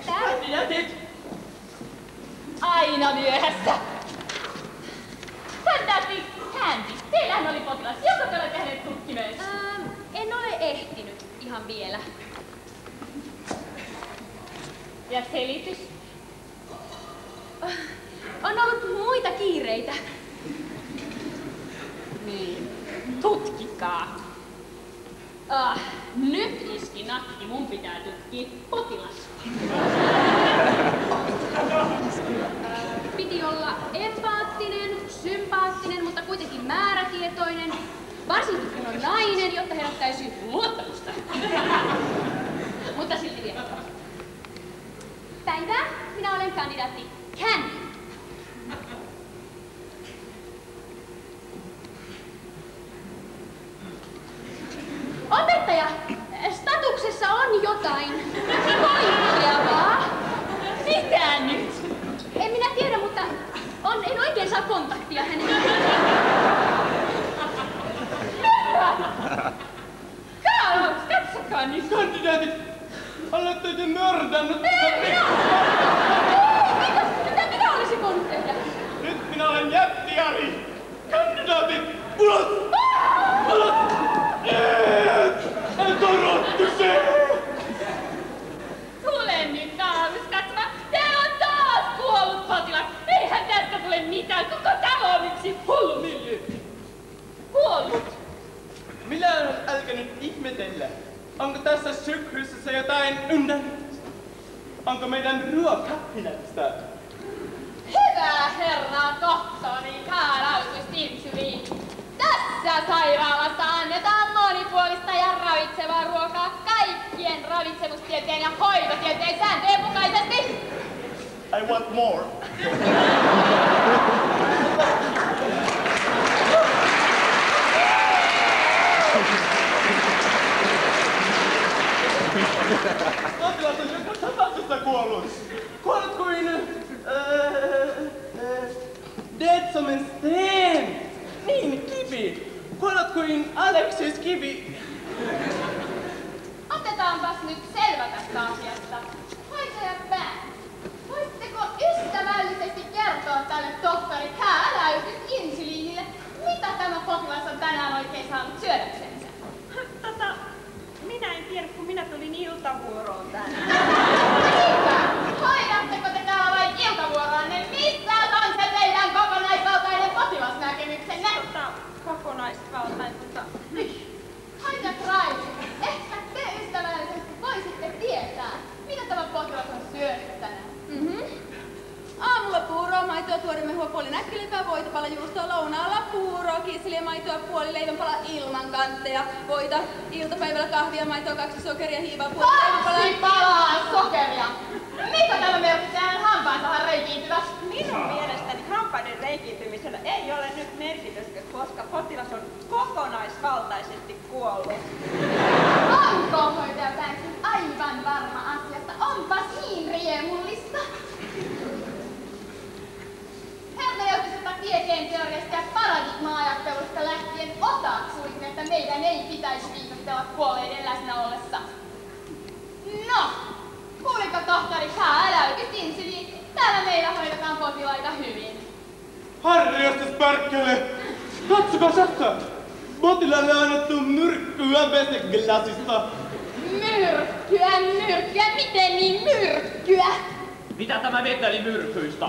Kandidaatit! Aina myöhässä. Kandidaatti Handy, teillähän oli potilas. Joko te olette hänet tutkineet? En ole ehtinyt ihan vielä. Ja selitys? On ollut muita kiireitä. Niin, tutkikaa. Nyt iski nakki, mun pitää tutkia potilas. Piti olla empaattinen, sympaattinen, mutta kuitenkin määrätietoinen. Varsinkin kun on nainen, jotta herättäisi luottamusta. Mutta silti vielä. Päivää, minä olen kandidaatti Candy. Opettaja, statuksessa on jotain poikkeavaa. Mitä nyt? En minä tiedä, mutta en oikein saa kontaktia häneen. Karl, katsokaa nyt. Kandidaatit, olette te mördännyt? Mitä minä olisin voinut tehdä? Nyt minä olen jättiäri. Kandidaatit, ulos! Ulos! Et odottu se! Tule nyt naavus katsomaan. Täällä on taas kuollut potilas. Eihän tästä tule mitään. Koko talo on yksi hullu mylly. Kuollut. Minä älkää nyt ihmetellä. Onko tässä sykryssä jotain onko meidän ruokahinästä? Hyvä herra tohtori Karl August Insulin. Tässä sairaalassa annetaan monipuolista ja ravitsevaa ruokaa kaikkien ravitsemustieteen ja hoitotieteen sääntöjen mukaisesti. I want more. Potilas on joka tapauksessa kuollut. Kuollut kuin dead som en sten. Niin, Kivi. Kuollut kuin Alexis Kivi. Otetaanpas nyt selvä tästä asiasta. Hoitaja Pää, voisitteko ystävällisesti kertoa tälle tohtori Karl August Insulinille, mitä tämä potilas on tänään oikein saanut syödäksensä? Minä en tiedä, kun minä tulin iltavuoroon tänään. Niinpä! Hoidatteko te täällä vain iltavuoroanne? Missä on se teidän kokonaisvaltainen potilasnäkemyksenne? Kokonaisvaltainen, Hoitaja Price, ehkä te ystävällisesti voisitte tietää, mitä tämä potilas on syönyt tänään. Aamulla puuroa, maitoa, tuoremehua, puoli näkkileipää, voita, pala juustoa, lounaalla puuroa, kiisseliä, maitoa, puoli leivänpala ilman kantteja, voita, iltapäivällä kahvia, maitoa, 2 sokeria, hiivaa, puoli leivänpalaa. 2 palaa sokeria! Mitä tämä merkitsee hänen hampaansahan reikiintyvät? Minun mielestäni hampaiden reikiintymisellä ei ole nyt merkitystä, koska potilas on kokonaisvaltaisesti kuollut. Onko hoitaja Pääksin aivan varma asiasta? Onpas niin riemullista! Hermeutisesta tieteen teoriasta ja paradigma-ajattelusta lähtien otaksuisin, että meidän ei pitäisi viisastella kuolleiden läsnä ollessa. No, kuuliko tohtori Karl August Insulin? Täällä meillä hoidetaan potilaita hyvin. Harjastas pärkkele! Katsokaa tässä! Potilaalle on annettu myrkkyä veseglasista. Myrkkyä? Miten niin myrkkyä? Mitä tämä veteli myrkyistä?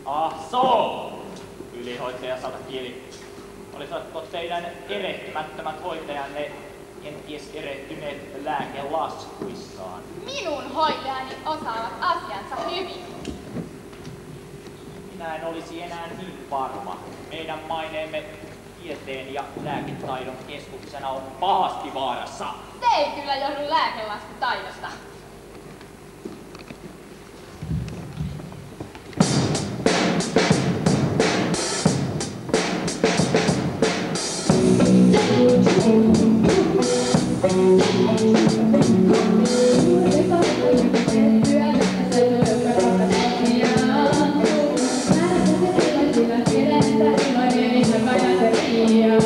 Ah, so! Ylihoitaja Satakieli. Olisivatko teidän erehtymättömät hoitajanne kenties erehtyneet lääkelaskuissaan? Minun hoitajani osaavat asiansa hyvin. Minä en olisi enää niin varma. Meidän maineemme tieteen ja lääketaidon keskuksena on pahasti vaarassa. Se ei kyllä johdu lääkelaskutaidosta. Yeah.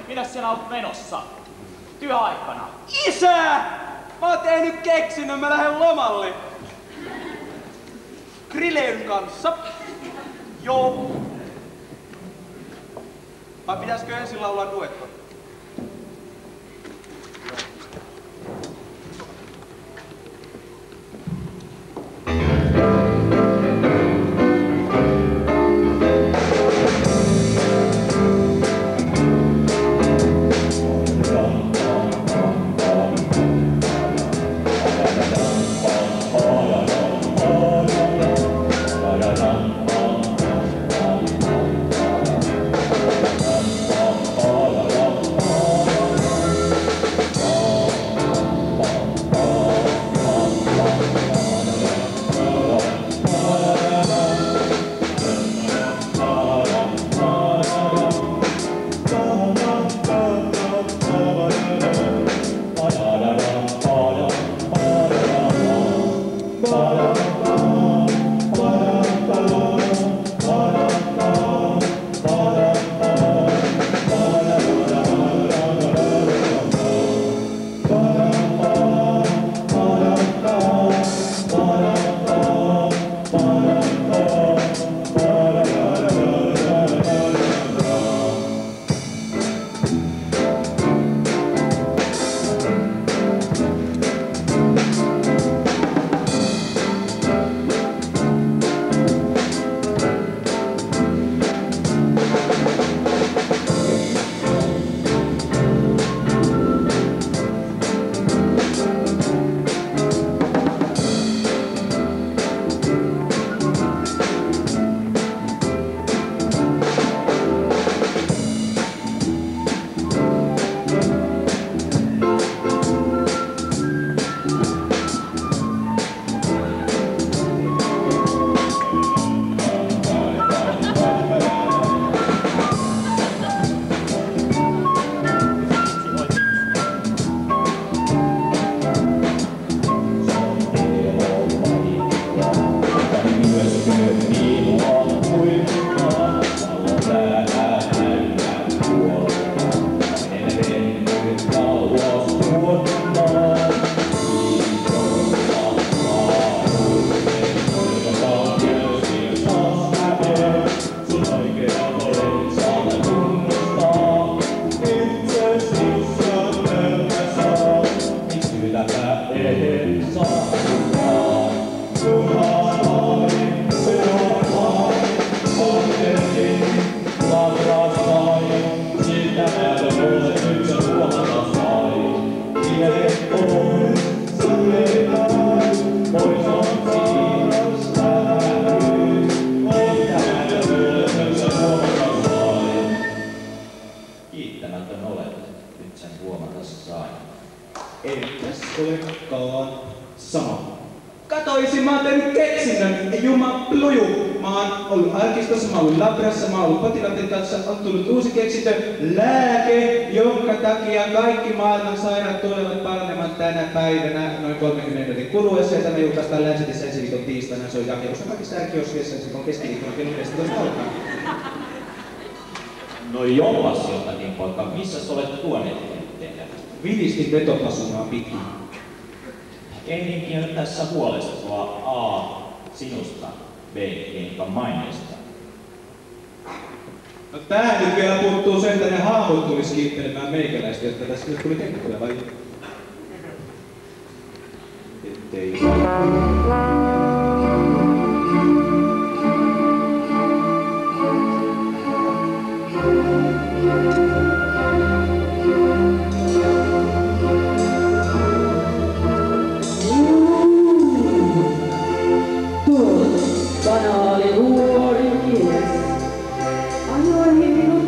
Minä siellä olet menossa? Työaikana. Isä! Mä oon tehnyt keksinnön, mä lähden lomalle. Grilleyn kanssa. Joo. Vai pitäisikö ensin laulaa duetto? Katoisin, mä oon tehnyt keksinnön, Juma Pluju. Mä oon ollut arkistossa, mä oon ollut labrassa, mä oon ollut potilaiden kanssa, on tullut uusi keksintö, lääke, jonka takia kaikki maailman sairaat tulevat paranemaan tänä päivänä noin 30 minuutin kuluessa. Ja tämä julkaistaan Lancetissa ensi viikon tiistaina, se on jakelussa kaikissa ärkioskeissa ensi viikon keskiviikkona kello 14 alkaa. No jopas jotakin, poika. Missä olet tuoneet tehdä? Vilistin vetopasumaa pitkin. Eininkin on tässä huolestua A. sinusta, B. Klinikan maineesta. No tää nyt vielä puuttuu sen, että ne hahmot tulis kiittelemään meikäläistä, jotta tässä nyt tuli tehtyä, vai? Ettei. Banaali nuori mies ajoi minut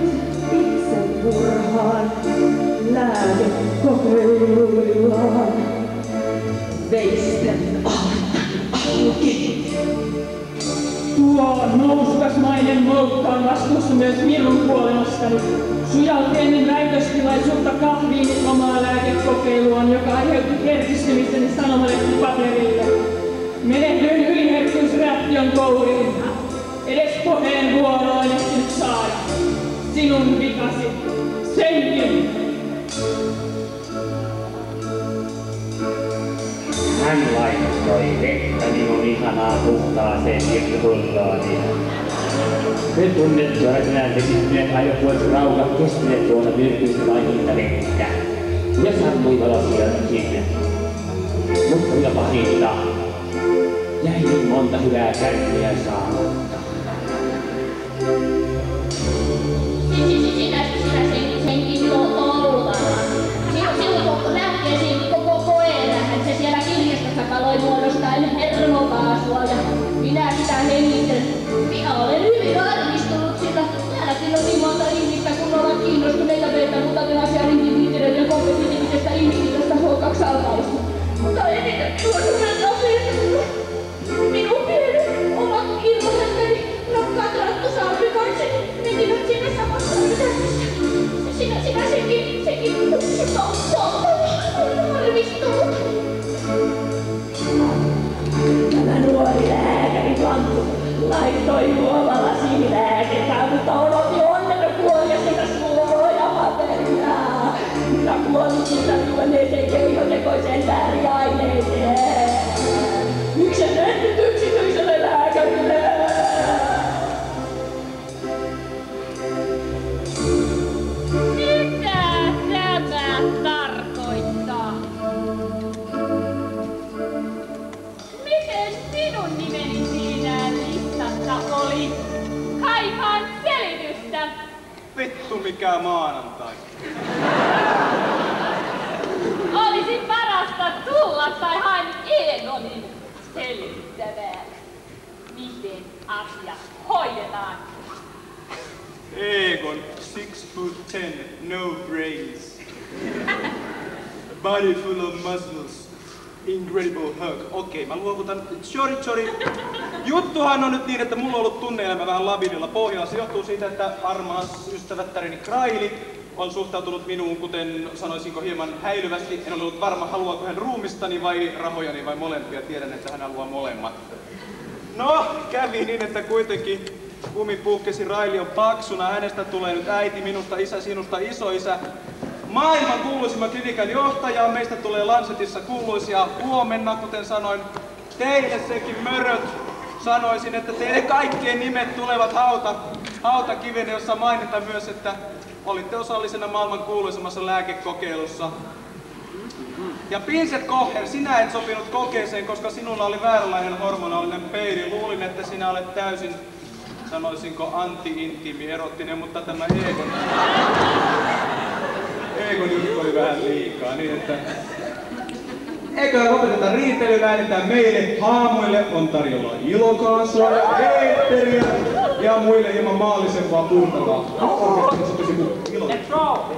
itsemurhaan lääkekokeiluillaan. Veisten auki. Tuo nousukasmainen moukka on vastuussa myös minun kuolemastani. Sujautti ennen väitöstilaisuutta kahviin omaa lääkekokeiluaan, joka aiheutti herkistymiseni sanomalehtipaperille. Menehdyin yliherkkyysreaktion kouriin. Edes puheenvuoroa en ehtinyt saada. Sinun vikasi. Se senkin. Hän laittoi vettä minun ihanaa puhtaaseen irtopullooni. Me tunnettua tänään vesittyneet ajopuolet raukat kestyneet tuota myrkyistä laihinta vettä. Ja sammui valosiankin. Mutta vielä pahinta. Jäi niin monta hyvää kärkiä saamatta. Sinä senkin ollaan. Silloin kun lähkeesi koko elämän, se siellä kirjastossa paloi muodostaen hermokaasua ja minä sitä hengitän. Minä olen hyvin valmistunut, sillä täälläkin on niin monta ihmistä, kun ovat kiinnostuneita meitä mutamilaisia inhibitoreiden kompetitiivisesta inhibitosta H2-alkausta. Mutta eniten minua suurentaa minun pieni omat ilmoitteni rakkaat rattosaapikaisi menivät sinne samassa yhdessä. Sinä sekin valmistunut. Tämä nuori lääkäri Kanttu laittoi juomalasiin lääkettä, mutta odotti onnemme kuolia sekä suoloa ja materiaa. Minä kuolin sitä tuonneeseen keinotekoiseen vääriaineeseen. Miksi en mennyt yksityiselle lääkärille? Mitä tämä tarkoittaa? Miten minun nimeni siinä listassa oli? Kaipaan selitystä. Vittu mikä maanantai. Olisi parasta tulla tai hain Egonin selittämään, miten asiat hoidetaan. Egon, 6'10", no brains. Body full of muscles. Incredible hug. Okei, mä luovutan. Sorry. Juttuhan on nyt niin, että mulla on ollut tunne-elämä vähän labililla pohjalla. Se johtuu siitä, että armas ystävättäreni Kraili on suhtautunut minuun, kuten sanoisinko hieman häilyvästi. En ole ollut varma, haluaako hän ruumistani vai rahojani vai molempia. Tiedän, että hän haluaa molemmat. No, kävi niin, että kuitenkin kumipuhkesi Raili on paksuna. Hänestä tulee nyt äiti, minusta isä, sinusta isoisä. Maailman kuuluisimman klinikan johtaja, meistä tulee Lancetissa kuuluisia huomenna, kuten sanoin. Teille sekin möröt. Sanoisin, että teidän kaikkien nimet tulevat hautakiveen, jossa mainitaan myös, että olitte osallisena maailman kuuluisimmassa lääkekokeilussa. Ja Pinset Kocher, sinä et sopinut kokeeseen, koska sinulla oli vääränlainen hormonaalinen peili. Luulin, että sinä olet täysin, sanoisinko, anti-intiimi, erottinen, mutta tämä Egon juttu oli vähän liikaa, niin että... Eikö lopeteta riitely, lähdetään meille. Haamuille on tarjolla ilokaasua ja eetteriä ja muille hieman maallisempaa purtavaa. Orkesteri sopisi kuin ilo. Let's go!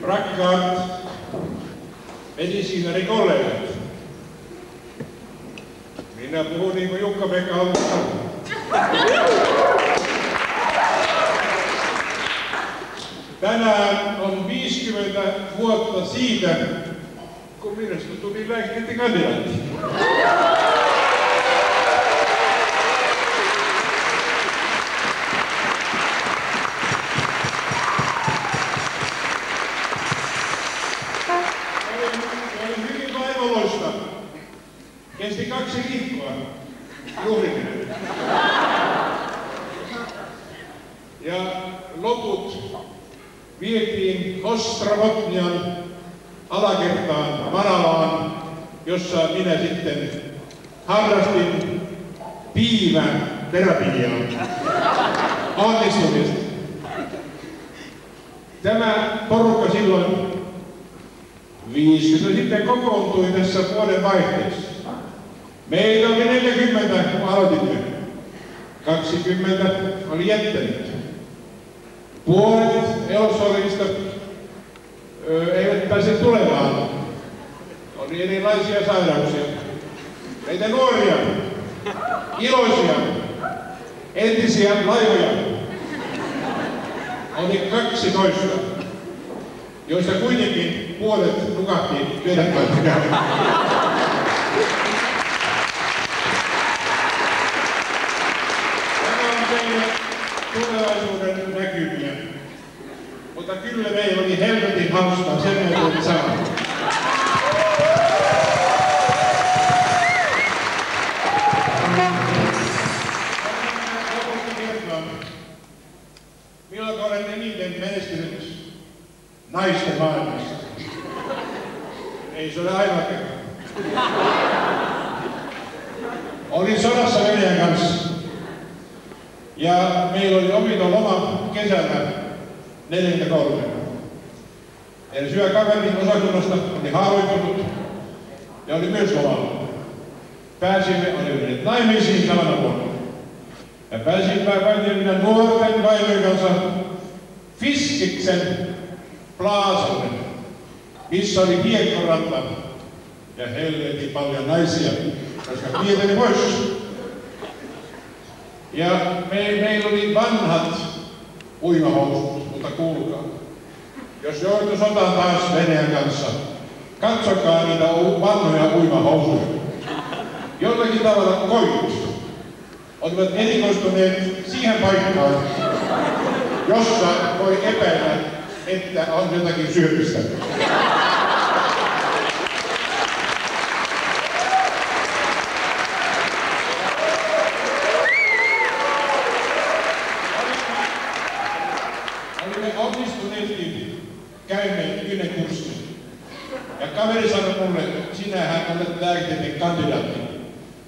Rakkaat medisiinari kollegat, minä puhun niin kuin Jukka-Pekka haluaa. Tänään on 50 vuotta siitä, kun minusta tuli lääketieteen kandidaatti. Oli hyvin vaivoloista. Kesti 2 viikkoa juhliminen. Ja loput vietiin Ostravotnian alakertaan Manalaan, jossa minä sitten harrastin piivän terapiaa onnistumisesta. Tämä porukka silloin 50 sitten kokoontui tässä vuoden vaihteessa. Meitä oli 40, kun aloitimme. 20 oli jättänyt. Puolet elossa olevista eivät pääse tulemaan. Oli erilaisia sairauksia. Meitä nuoria, iloisia, entisiä laivoja oli 12, joista kuitenkin puolet nukahti työtäpäivänä. Tämä on teille tulevaisuuden näkymiä. Mutta kyllä meillä oli helvetin hauskaa, sen me tuli sanoa. Milloin olen eniten menestynyt naisten maailmassa? Ei se ole aivan kerran. Olin sodassa Venäjän kanssa. Ja meillä oli opintoloma kesällä 43. Eli syökaverin osakunnasta oli haavoittunut ja oli myös lomalla. Pääsimme, olimme naimisiin samana vuonna. Ja pääsimme vaihtelina nuorten vaimojen kanssa Fiskiksen plaasalle, missä oli kiekkoratta ja helvetin paljon naisia, koska kieteli pois. Ja meillä oli vanhat uimahousut, mutta kuulkaa. Jos joutuu sotaan taas Venäjän kanssa, katsokaa niitä vanhoja uimahousuja. Jollakin tavalla koitus olivat erikoistuneet siihen paikkaan, jossa voi epäillä, että on jotakin syöpistä. Olimme onnistuneetkin käyneet yhden kurssin. Ja kaveri sanoi mulle, sinähän olet lääketieteen kandidaatti,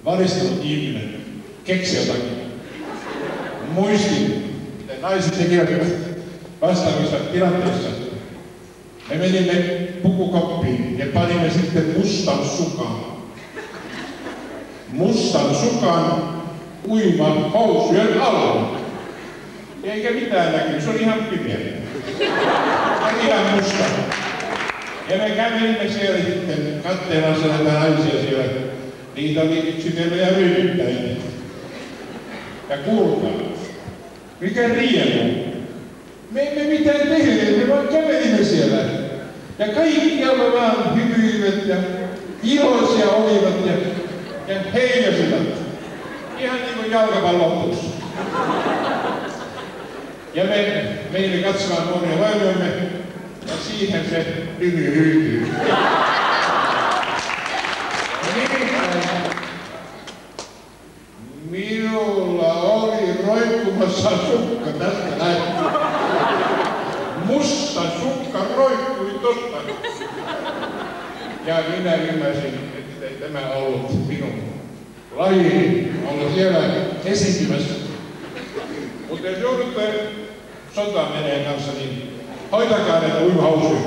valistunut ihminen, keksi jotakin. Muistin, että naiset tekevät vastaavissa tilanteissa. Me menimme pukukoppiin ja panimme sitten mustan sukan. Mustan sukan uimahousujen alla. Eikä mitään näkynyt, se oli ihan pimeä. Ihan musta. Ja me kävelimme siellä sitten kattelemassa näitä naisia siellä. Niitä oli yksitellen ja ryhdyttäin. Ja kuulkaa, mikä riemu. Me emme mitään tehneet, me vaan kävelimme siellä. Ja kaikkialla vaan hymyivät ja iloisia olivat ja heijasivat. Ihan niin kuin jalkapallotussa. Ja meille katsomaan nuoria vaimoimme ja siihen se hymy hyytyy. Minulla oli roikkumassa sukka tästä näin. Musta sukka roikkui tosta. Ja minä ymmärsin, että ei tämä ollut minun lajini olla siellä esiintymässä. Mutta jos joudutte sotaan Venäjän kanssa, niin hoitakaa näitä uimahousuja.